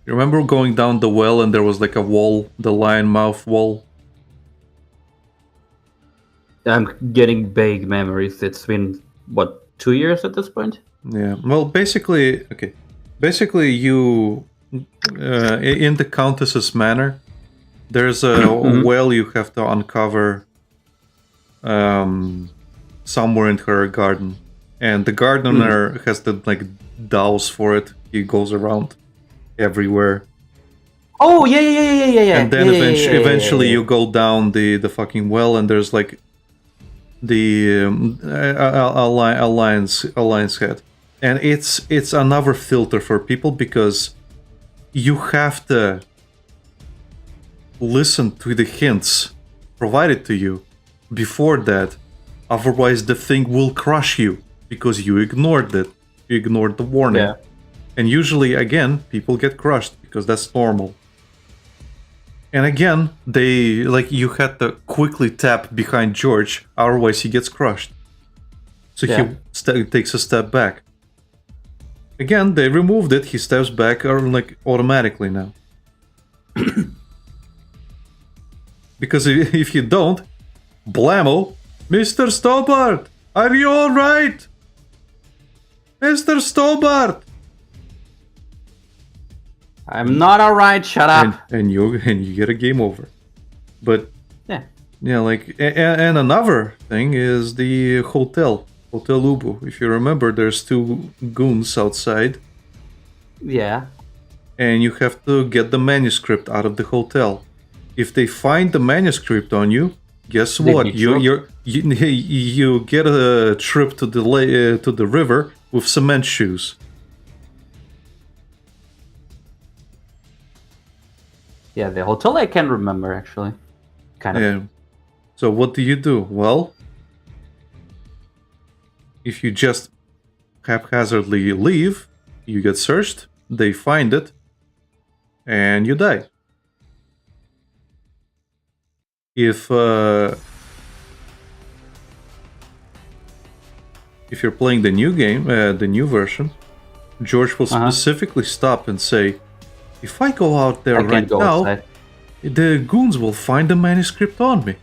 You remember going down the well and there was like a wall, the lion mouth wall? I'm getting vague memories. It's been, what, 2 years at this point? Yeah, well, basically, you, in the Countess's manor, there's a well you have to uncover somewhere in her garden. And the gardener has the, like, dowels for it. He goes around everywhere. Oh, yeah. And then eventually you go down the fucking well and there's, like, the alliance head. And it's another filter for people because you have to listen to the hints provided to you before that. Otherwise the thing will crush you because you ignored it. You ignored the warning. Yeah. And usually, again, people get crushed because that's normal. And again, they like you had to quickly tap behind George, otherwise he gets crushed. So Yeah. he takes a step back. Again, they removed it. He steps back, or like automatically now. Because if you don't, blammo, Mr. Stobart, are you all right, Mr. Stobart? I'm not alright, shut up. And you get a game over. But Yeah. like and another thing is the Hotel Ubu. If you remember, there's two goons outside, Yeah. and you have to get the manuscript out of the hotel. If they find the manuscript on you, guess They what? beat You get a trip to the river with cement shoes. Yeah, the hotel I can remember actually. Kind of. Yeah. So what do? Well, if you just haphazardly leave, you get searched, they find it, and you die. If you're playing the new game, the new version, George will specifically stop and say, if I go out there I right can't go now, outside. the goons will find the manuscript on me.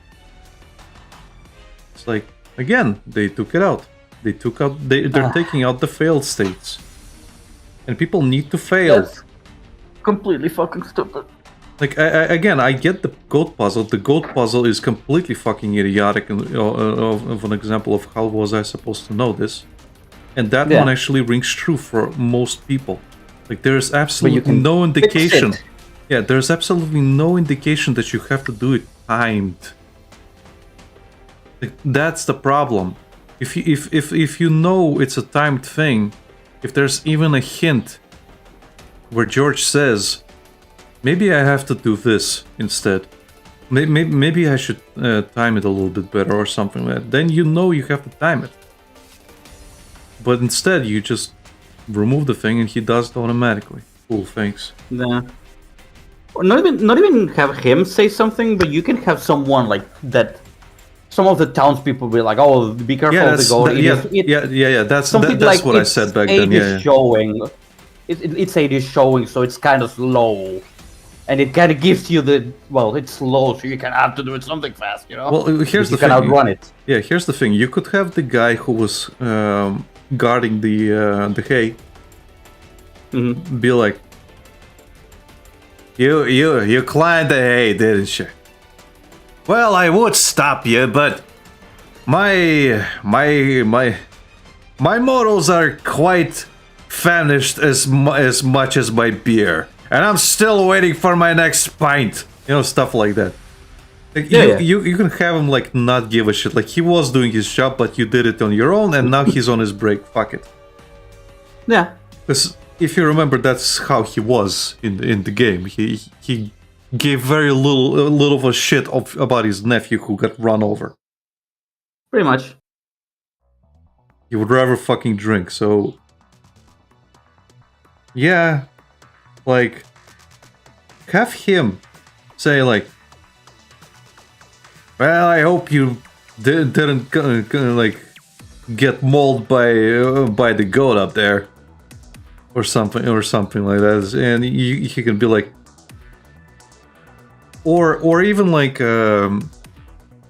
It's like, again, they took it out. They're taking out the failed states. And people need to fail. That's completely fucking stupid. Like, I get the goat puzzle. The goat puzzle is completely fucking idiotic of an example of how was I supposed to know this. And that one actually rings true for most people. Like, there's absolutely no indication. Yeah, there's absolutely no indication that you have to do it timed. Like, that's the problem. If you know it's a timed thing, if there's even a hint where George says, maybe I have to do this instead. Maybe I should time it a little bit better or something like that. Then you know you have to time it. But instead, you just remove the thing and he does it automatically. Cool, thanks. Yeah. Or not even have him say something, but you can have someone like that. Some of the townspeople be like, "Oh, be careful of the goat." That's like what I said back then. Yeah, showing. It's aid is showing, so it's kind of slow, and it kind of gives you the it's slow, so you can have to do it something fast, you know. Well, here's the thing. You can outrun it. Yeah, here's the thing. You could have the guy who was guarding the hay be like, you climbed the hay, didn't you? Well, I would stop you, but my morals are quite famished as much as my beer, and I'm still waiting for my next pint. You know, stuff like that. Like, you can have him like not give a shit. Like, he was doing his job, but you did it on your own, and now he's on his break. Fuck it. Yeah. Because if you remember, that's how he was in the game. He gave very little of a shit about his nephew who got run over. Pretty much. He would rather fucking drink. So yeah, like, have him say like, well, I hope you didn't like get mauled by the goat up there, or something like that, and he can be like, or even like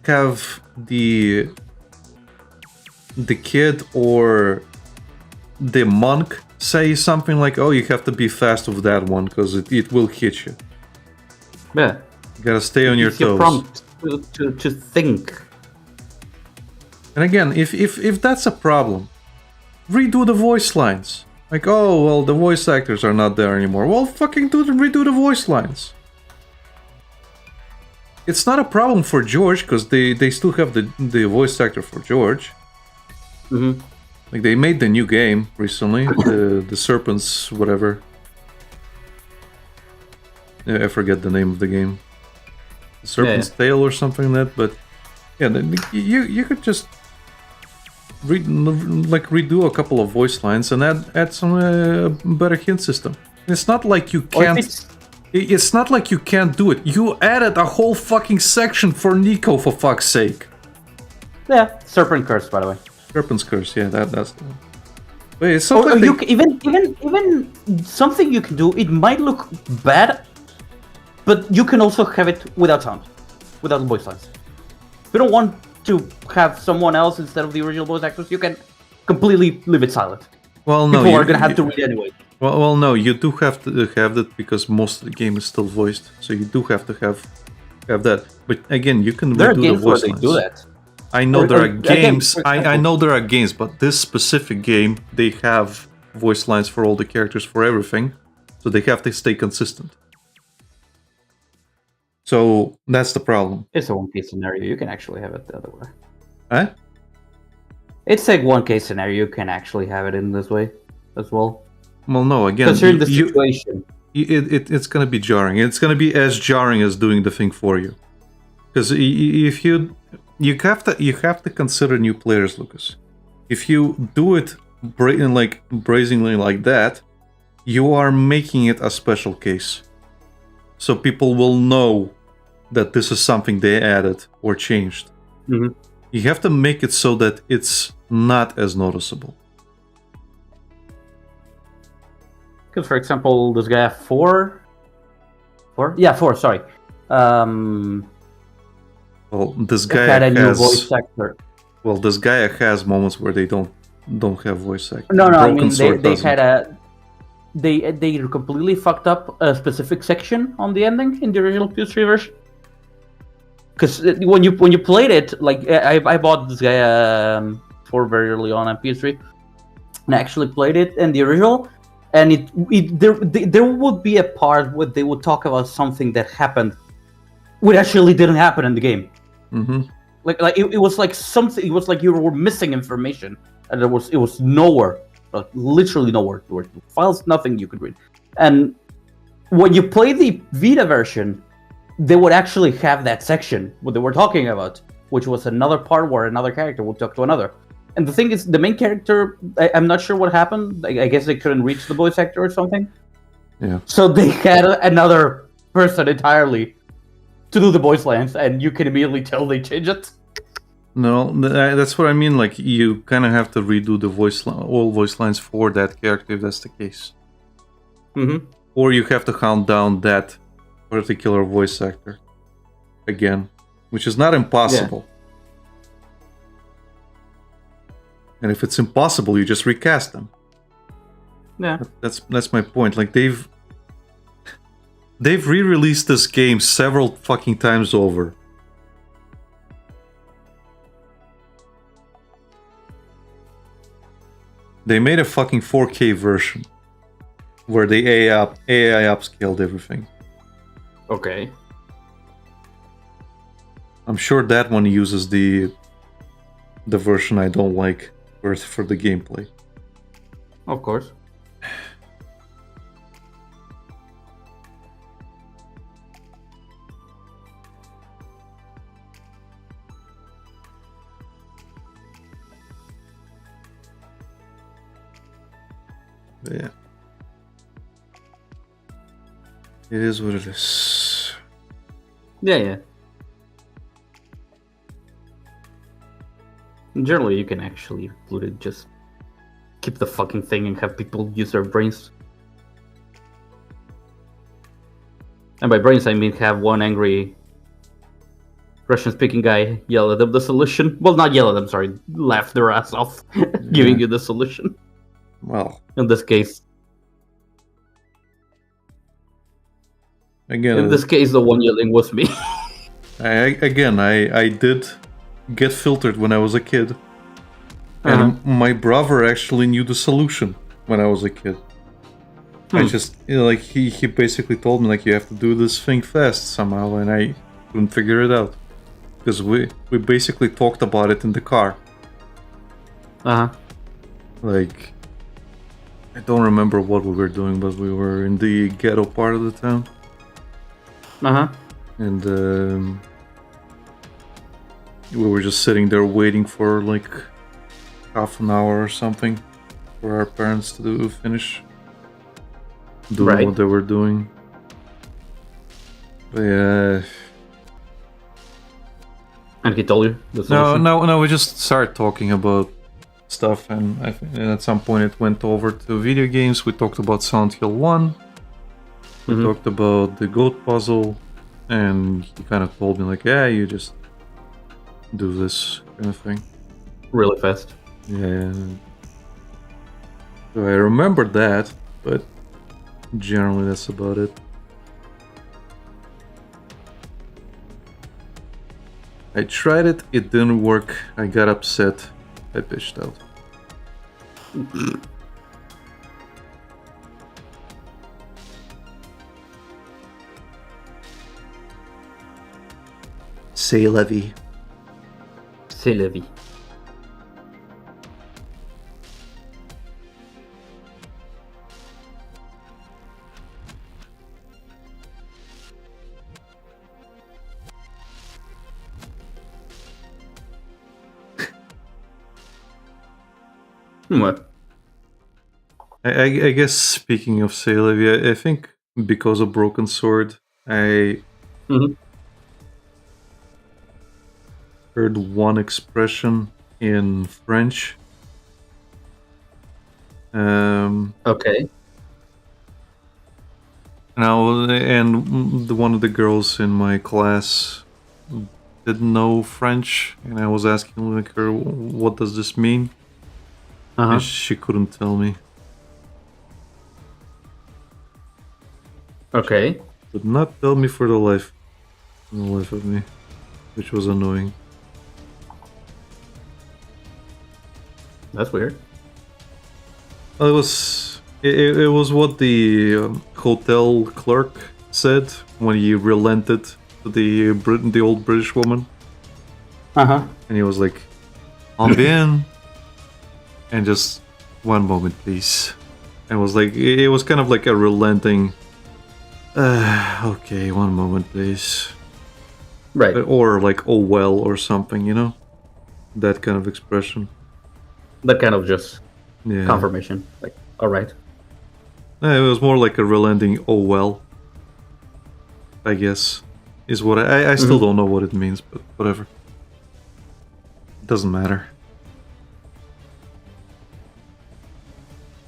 have the kid or the monk say something like, oh, you have to be fast with that one because it will hit you. Yeah. You gotta stay on your toes. Prompt to think. And again, if that's a problem, redo the voice lines. Like, oh, well, the voice actors are not there anymore. Well, fucking redo the voice lines. It's not a problem for George, because they still have the voice actor for George. Mm-hmm. Like, they made the new game recently, the Serpents, whatever. I forget the name of the game. The Serpent's Tale or something like that, but yeah, you could just redo a couple of voice lines and add some better hint system. It's not like you can't. It's not like you can't do it. You added a whole fucking section for Nico, for fuck's sake. Yeah, Serpent Curse, by the way. Serpent's Curse, yeah, that's the one. Wait, it's Or something. even something you can do. It might look bad, but you can also have it without sound, without voice lines. If you don't want to have someone else instead of the original voice actors, you can completely leave it silent. Well, no, People are gonna have to read anyway. Well, no, you do have to have that because most of the game is still voiced, so you do have to have that. But again, you can There are redo the games where voice they lines. do that. I know Or- there or are again, games. for I example- know there are games, but this specific game they have voice lines for all the characters for everything, so they have to stay consistent. So that's the problem. It's a one-case scenario. You can actually have it the other way. Huh? It's a one-case scenario. You can actually have it in this way as well. Well, no. Again, Considering the situation. it's gonna be jarring. It's gonna be as jarring as doing the thing for you. Because if you have to consider new players, Lucas. If you do it brazenly like that, you are making it a special case. So people will know that this is something they added or changed. Mhm. You have to make it so that it's not as noticeable. Because, for example, this guy 4? Yeah, 4, sorry. Well, this guy Had a new has voice actor. well, this guy has moments where they don't have voice acting. No, I Broken mean, Sword they doesn't. had a... They completely fucked up a specific section on the ending in the original PS3 version. Because when you played it, like, I bought this guy 4 very early on PS3, and I actually played it in the original, and there would be a part where they would talk about something that happened, which actually didn't happen in the game. Mm-hmm. Like it was like something. It was like you were missing information, and it was nowhere, like literally nowhere. There were files, nothing you could read. And when you play the Vita version, they would actually have that section what they were talking about, which was another part where another character would talk to another. And the thing is, the main character, I'm not sure what happened. I guess they couldn't reach the voice actor or something. Yeah. So they had another person entirely to do the voice lines, and you can immediately tell they changed it. No, that's what I mean. Like you kind of have to redo the all voice lines for that character if that's the case, Mm-hmm. or you have to hunt down that particular voice actor again, which is not impossible. And if it's impossible, you just recast them. Yeah. That's my point. Like they've re-released this game several fucking times over. They made a fucking 4K version where they AI upscaled everything. Okay. I'm sure that one uses the version I don't like for the gameplay. Of course. But yeah. It is what it is. Yeah. Generally, you can actually include it. Just keep the fucking thing and have people use their brains. And by brains, I mean have one angry Russian-speaking guy yell at them the solution. Well, not yell at them, sorry. Laugh their ass off, giving you the solution. Well, In this case, again, in this case, the one yelling was me. I did get filtered when I was a kid, and my brother actually knew the solution when I was a kid. I just like he basically told me like you have to do this thing fast somehow, and I couldn't figure it out because we basically talked about it in the car. Like I don't remember what we were doing, but we were in the ghetto part of the town. And we were just sitting there waiting for like half an hour or something for our parents to finish doing Right. what they were doing. But yeah. And he told you the No, solution? no, we just started talking about stuff, and I think at some point it went over to video games. We talked about Silent Hill 1. We Mhm. talked about the goat puzzle, and he kind of told me like, yeah, you just do this kind of thing. Really fast. Yeah. So I remembered that, but generally that's about it. I tried it, it didn't work, I got upset, I pitched out. Say Levy. C'est la vie. What? I guess speaking of Say Levy, I think because of Broken Sword, I Mhm. heard one expression in French. Okay. And one of the girls in my class didn't know French, and I was asking like her, "What does this mean?" Uh-huh. And she couldn't tell me. Okay. Could not tell me for the life of me, which was annoying. That's weird. Well, it was what the hotel clerk said when he relented to the old British woman, Uh-huh. and he was like, "On bien," and just 1 moment, please. And it was like it was kind of like a relenting. Okay, 1 moment, please. Right. Or like, "Oh well," or something, you know, that kind of expression. That kind of just Yeah. confirmation. Like, alright. It was more like a relenting, "Oh well," I guess, is what I still don't know what it means, but whatever. It doesn't matter.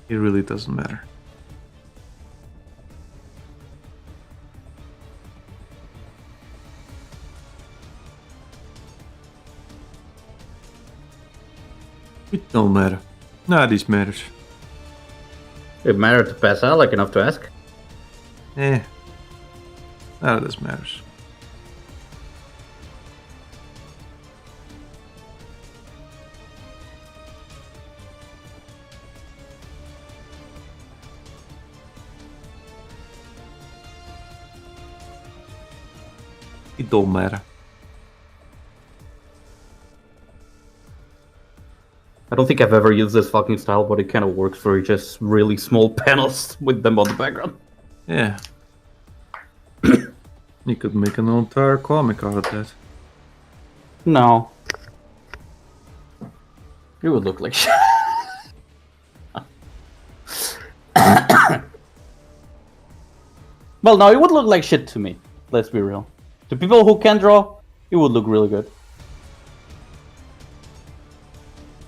It really doesn't matter. It don't matter. Nah, this matters. It mattered to pass out, like enough to ask. None of this matters. It don't matter. I don't think I've ever used this fucking style, but it kind of works for just really small panels with them on the background. Yeah. You could make an entire comic out of that. No. It would look like shit. Well, no, it would look like shit to me. Let's be real. To people who can draw, it would look really good.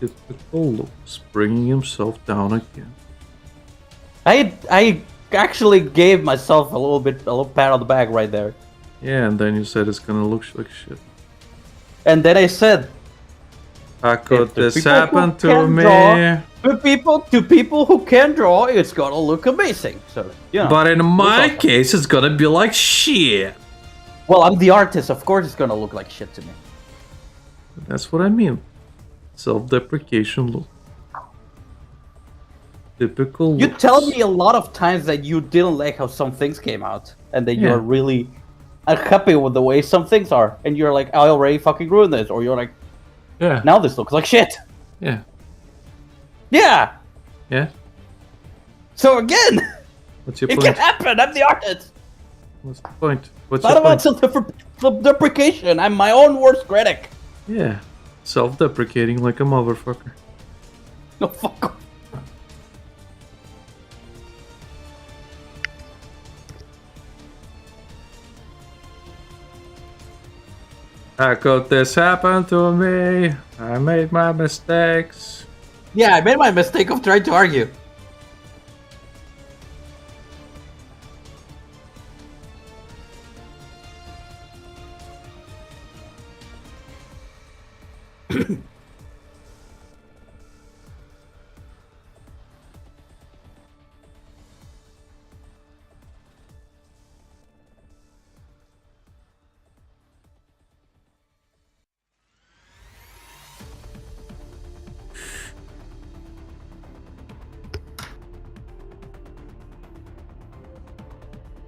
Typical looks, bringing himself down again. I actually gave myself a little pat on the back right there. Yeah, and then you said it's gonna look like shit. And then I said, How could if the this people who happen to can me? draw- to people who can draw, it's gonna look amazing. So, you know. But in my awesome. case, it's gonna be like shit. Well, I'm the artist, of course it's gonna look like shit to me. That's what I mean. Self-deprecation look. Typical You looks. tell me a lot of times that you didn't like how some things came out, and that Yeah. you're really unhappy with the way some things are, and you're like, I already fucking ruined this, or you're like, Yeah. now this looks like shit. Yeah. Yeah. Yeah. So again, What's your it point? can happen. I'm the artist. What's the point? What's Not your about point? self-deprecation. I'm my own worst critic. Yeah. Self-deprecating like a motherfucker. No, fuck off. How could this happen to me? I made my mistakes. Yeah, I made my mistake of trying to argue.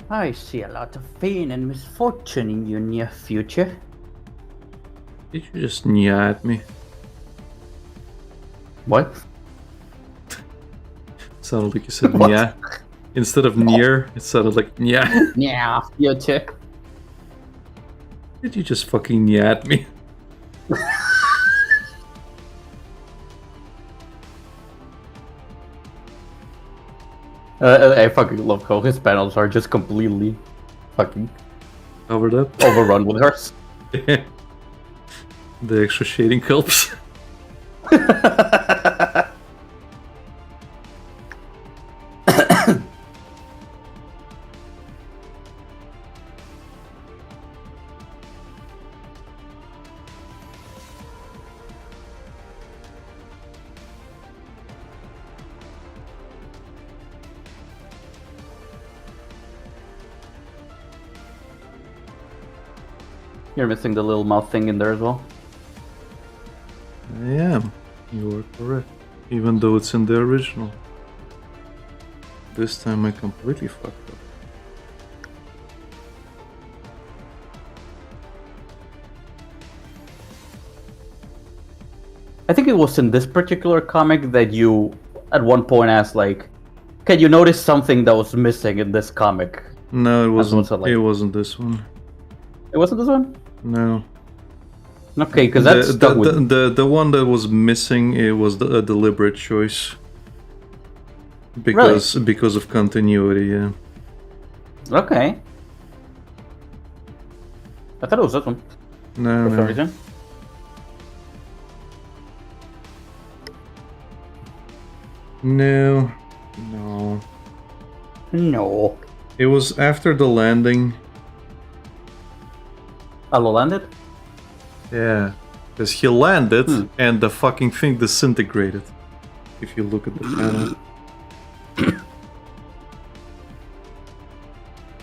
I see a lot of pain and misfortune in your near future. Did you just nya at me? What? Sounded like you said What? nya. Instead of near, it sounded like nya. Yeah, future. Did you just fucking nya at me? I fucking love how his panels are just completely fucking Covered up. overrun with hers. The extra shading helps. You're missing the little mouth thing in there as well. I am. You are correct. Even though it's in the original. This time I completely fucked up. I think it was in this particular comic that you, at one point, asked like, "Can you notice something that was missing in this comic?" No, it wasn't. also like- It wasn't this one. It wasn't this one. No. Okay, because that's stuck with. The one that was missing, it was a deliberate choice. Because of continuity, yeah. Okay. I thought it was this one No, for some no. reason. No. No. No. It was after the landing. Hello, landed. Yeah. Because he landed and the fucking thing disintegrated. If you look at the panel.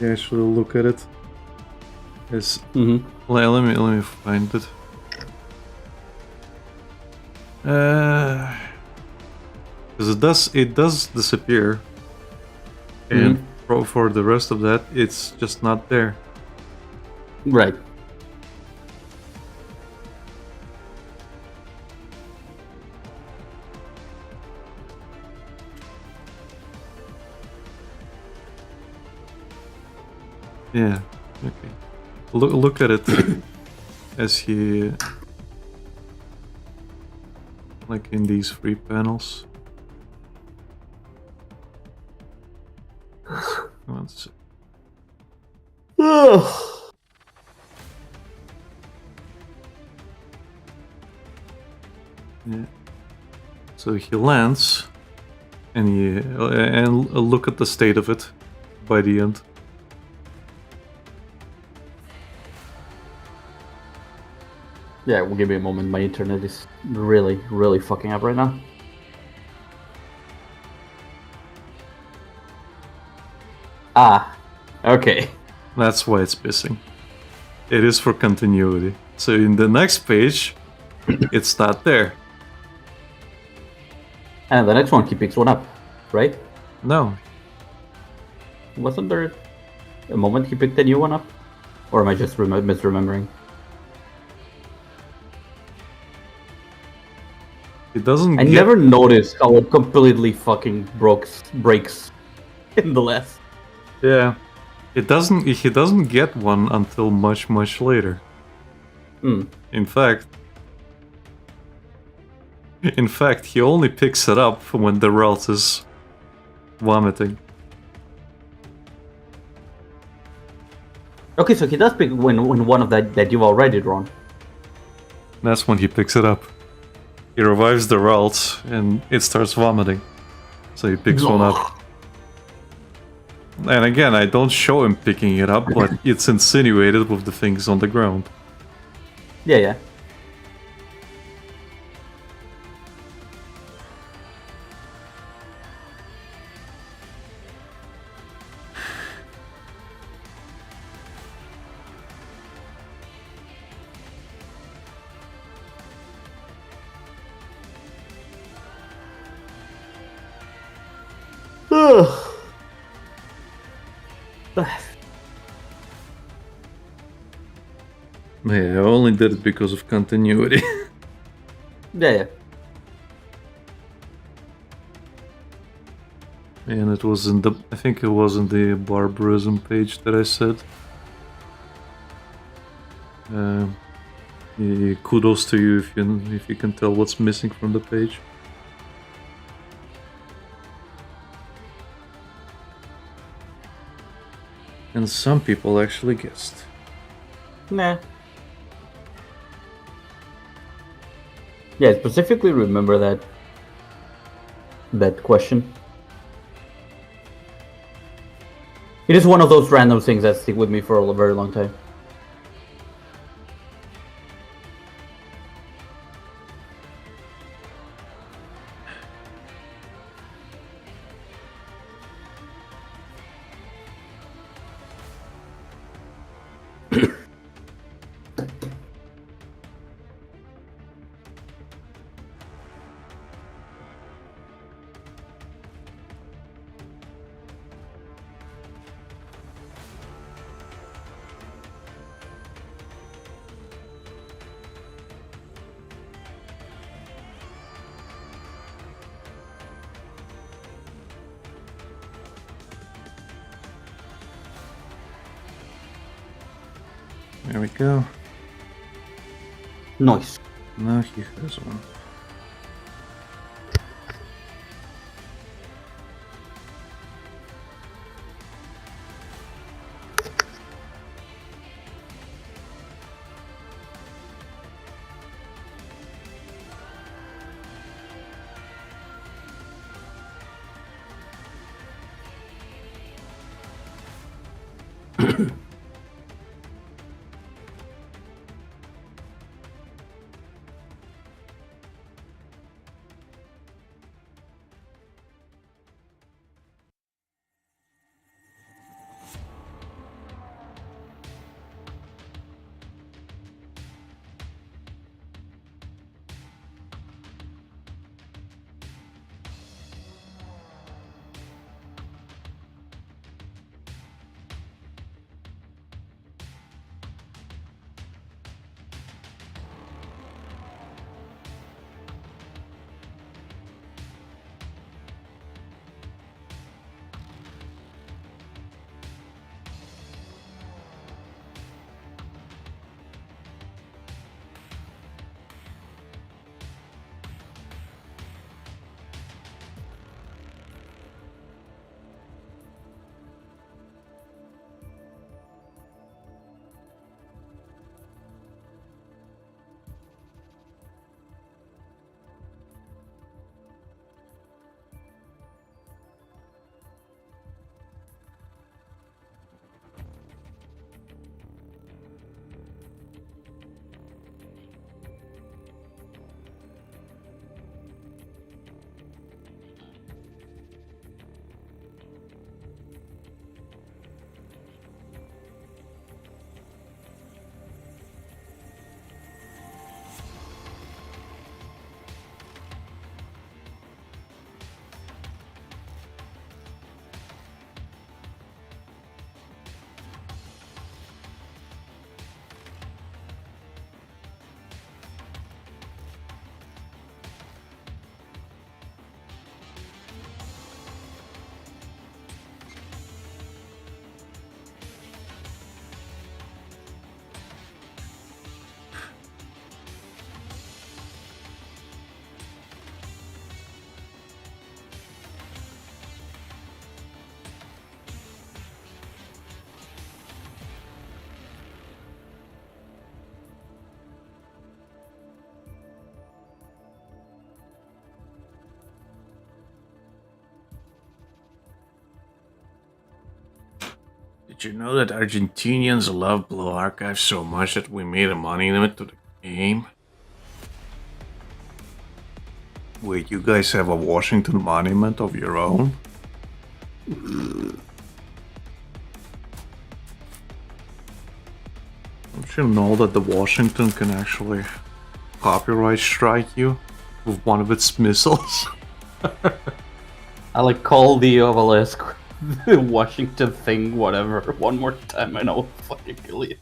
You actually look at it. It's Mm-hmm. let me find it. Because it does disappear, and for the rest of that, it's just not there. Right. Yeah. Okay. Look at it as he like in these three panels. One sec. Yeah. So he lands, and look at the state of it by the end. Yeah, we'll give me a moment. My internet is really, really fucking up right now. Ah, okay. That's why it's missing. It is for continuity. So in the next page, it's not there. And the next one, he picks one up, right? No. Wasn't there a moment he picked a new one up? Or am I just misremembering? It doesn't I never noticed how it completely fucking breaks in the last. Yeah. It doesn't he doesn't get one until much later. In fact, he only picks it up when the Relt is vomiting. Okay, so he does pick when one of that you've already drawn. That's when he picks it up. He revives the Ralt and it starts vomiting. So he picks one up. And again, I don't show him picking it up, but it's insinuated with the things on the ground. Yeah, yeah. Yeah, I only did it because of continuity. Yeah, yeah. And it was in the, I think it was in the barbarism page that I said. Kudos to you if you can tell what's missing from the page. And some people actually guessed. Nah. Yeah, I specifically remember that question. It is one of those random things that stick with me for a very long time. There we go. Nice. Now he has one. Did you know that Argentinians love Blue Archive so much that we made a money limit to the game? Wait, you guys have a Washington monument of your own? Don't you know that the Washington can actually copyright strike you with one of its missiles? I like call the obelisk, the Washington thing, whatever, one more time and I'll fucking kill you.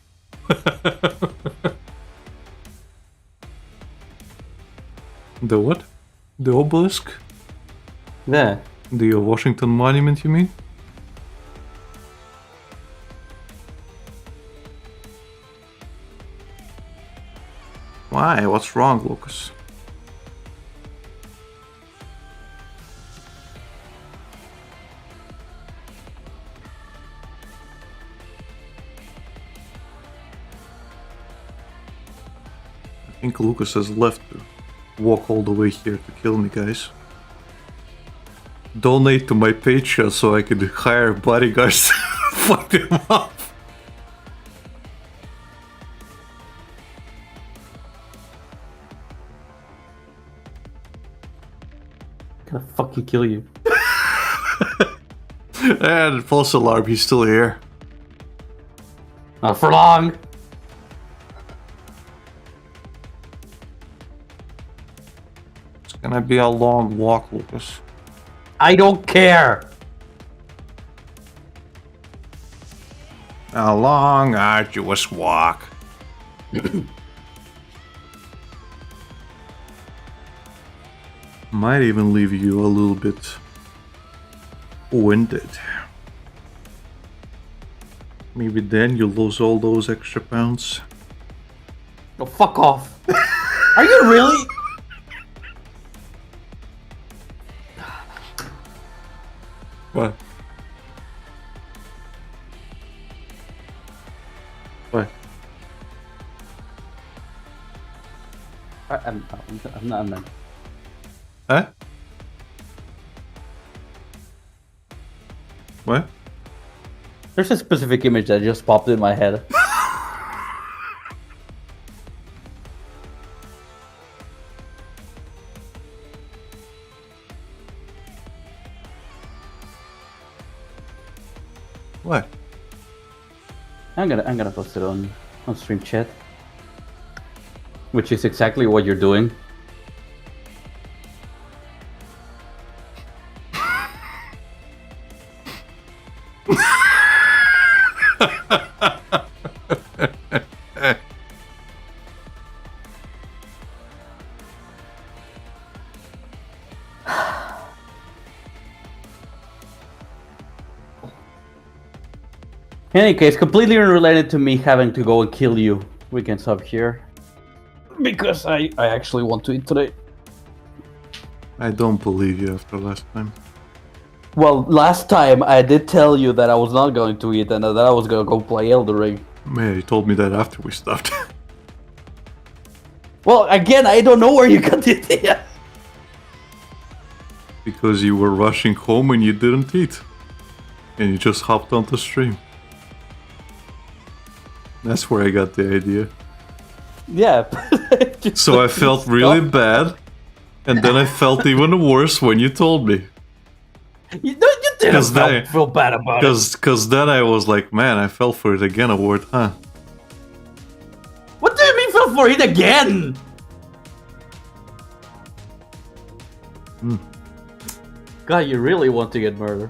The what? The obelisk? Yeah. The Washington monument, you mean? Why? What's wrong, Lucas? I think Lucas has left to walk all the way here to kill me, guys. Donate to my Patreon so I could hire bodyguards to fuck them up. I'm gonna fucking kill you. And false alarm, he's still here. Not for long. It's gonna be a long walk, Lucas. I don't care. A long, arduous walk. Might even leave you a little bit winded. Maybe then you'll lose all those extra pounds. No, fuck off. Are you really? What? What? I'm not. Huh? What? There's a specific image that just popped in my head. What? I'm gonna post it on stream chat. Which is exactly what you're doing. In any case, completely unrelated to me having to go and kill you. We can stop here. Because I actually want to eat today. I don't believe you after last time. Well, last time I did tell you that I was not going to eat and that I was going to go play Elden Ring. Man, you told me that after we stopped. Well, again, I don't know where you got the idea. Because you were rushing home and you didn't eat. And you just hopped onto stream. That's where I got the idea. Yeah. So I felt really bad. And then I felt even worse when you told me. You didn't feel bad about it. Because then I was like, man, I fell for it again, Award, huh? What do you mean feel for it again? God, you really want to get murdered.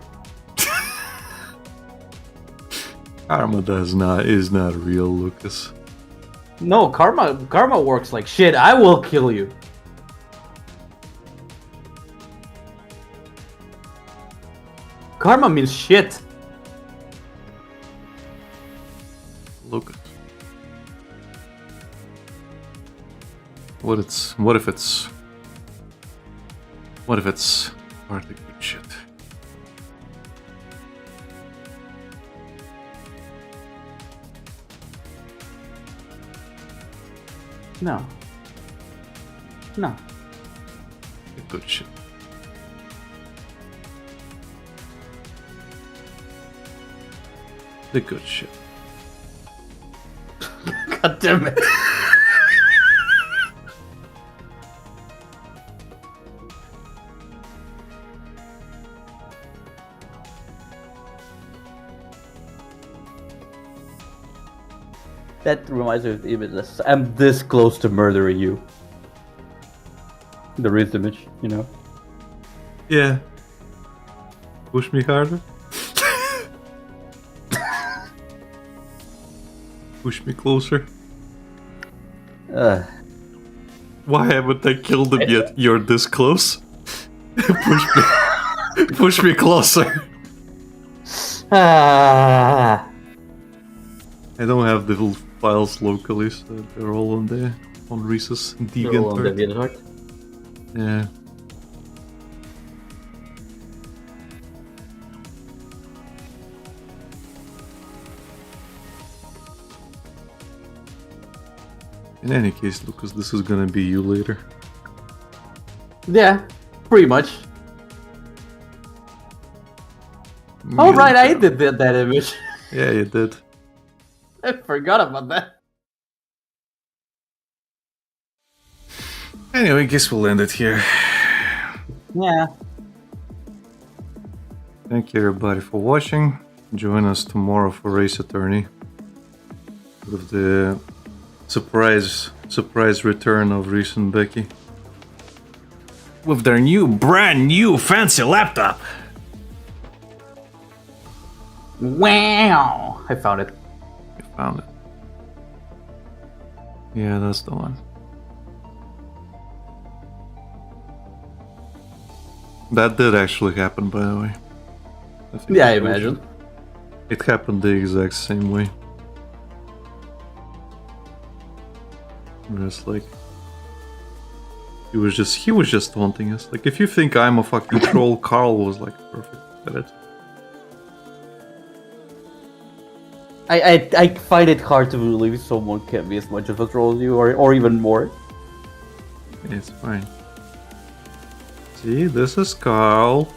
Karma is not real, Lucas. No, karma works like shit. I will kill you. Karma means shit. Lucas. What if it's part of the good shit? No. No. The good shit. The good shit. God damn it. That reminds me of the image. I'm this close to murdering you. The wrist image, you know? Yeah. Push me harder. Push me closer. Why haven't I killed him yet? You're this close. Push me closer. Ah. I don't have the little files locally, so they're all on Reese's DeviantArt. Yeah. In any case, Lucas, this is gonna be you later. Yeah, pretty much. Oh, right, I did that image. Yeah, you did. I forgot about that. Anyway, I guess we'll end it here. Yeah. Thank you everybody for watching. Join us tomorrow for Race Attorney. With the surprise return of Reese and Becky. With their brand new fancy laptop. Wow! I found it. You found it. Yeah, that's the one. That did actually happen, by the way. Yeah, I imagine. It happened the exact same way. Just like he was just taunting us. Like, if you think I'm a fucking troll, Carl was like perfect at it. I find it hard to believe someone can be as much of a troll as you, or even more. It's fine. See, this is Carl.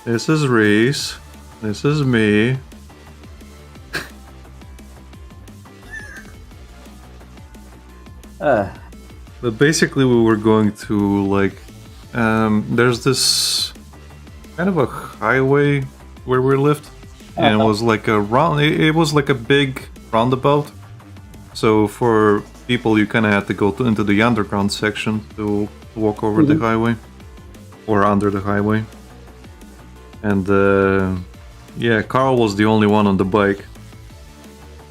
This is Reese. This is me. But basically we were going to, like, there's this kind of a highway where we lived, and it was like a it was like a big roundabout. So for people, you kind of had to go into the underground section to walk over the highway, or under the highway. And yeah, Carl was the only one on the bike.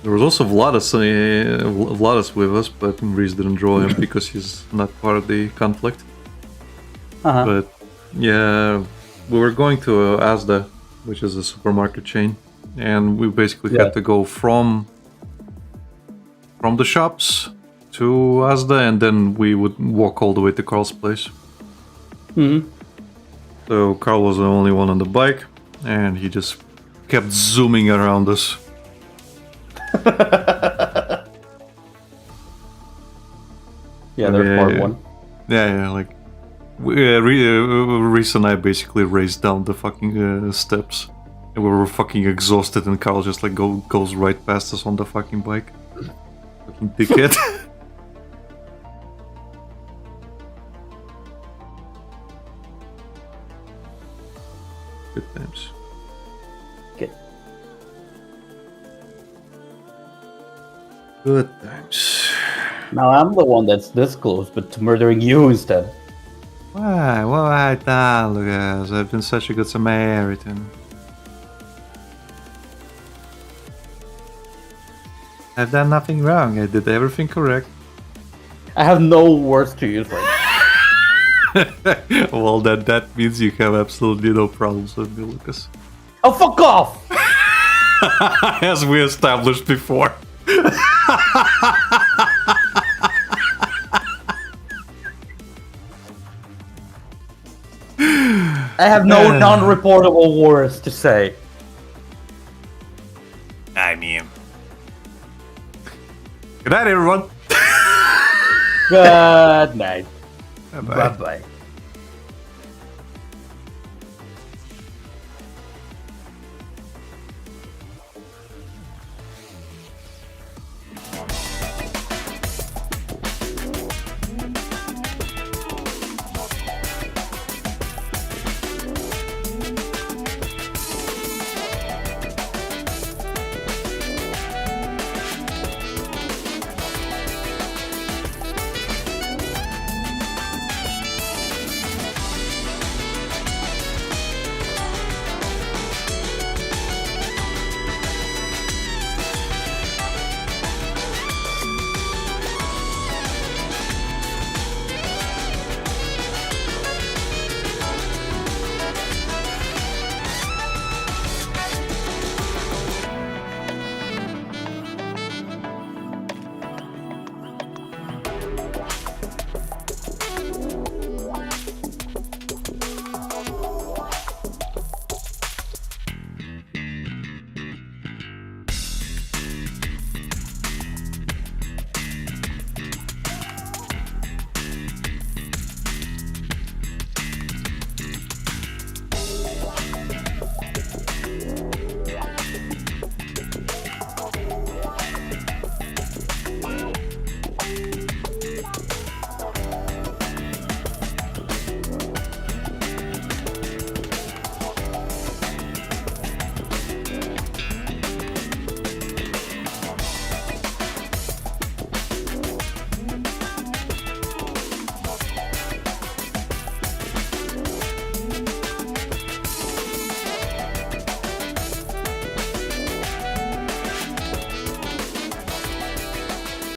There was also Vladis with us, but Reese didn't draw him because he's not part of the conflict. But yeah, we were going to Asda, which is a supermarket chain, and we basically had to go from the shops to Asda, and then we would walk all the way to Carl's place. So Carl was the only one on the bike, and he just kept zooming around us. Yeah, there's part one. Yeah, like Reese and I basically raced down the fucking steps, and we were fucking exhausted, and Carl just like goes right past us on the fucking bike. Fucking dickhead. Good times. Okay. Good times. Now I'm the one that's this close, but to murdering you instead. Why? Why, Lucas? I've been such a good Samaritan. I've done nothing wrong. I did everything correct. I have no words to use right now. Well, that means you have absolutely no problems with me, Lucas. Oh, fuck off! As we established before. I have no non-reportable words to say. I mean, Good night, everyone. Good night. Bye-bye. Bye-bye.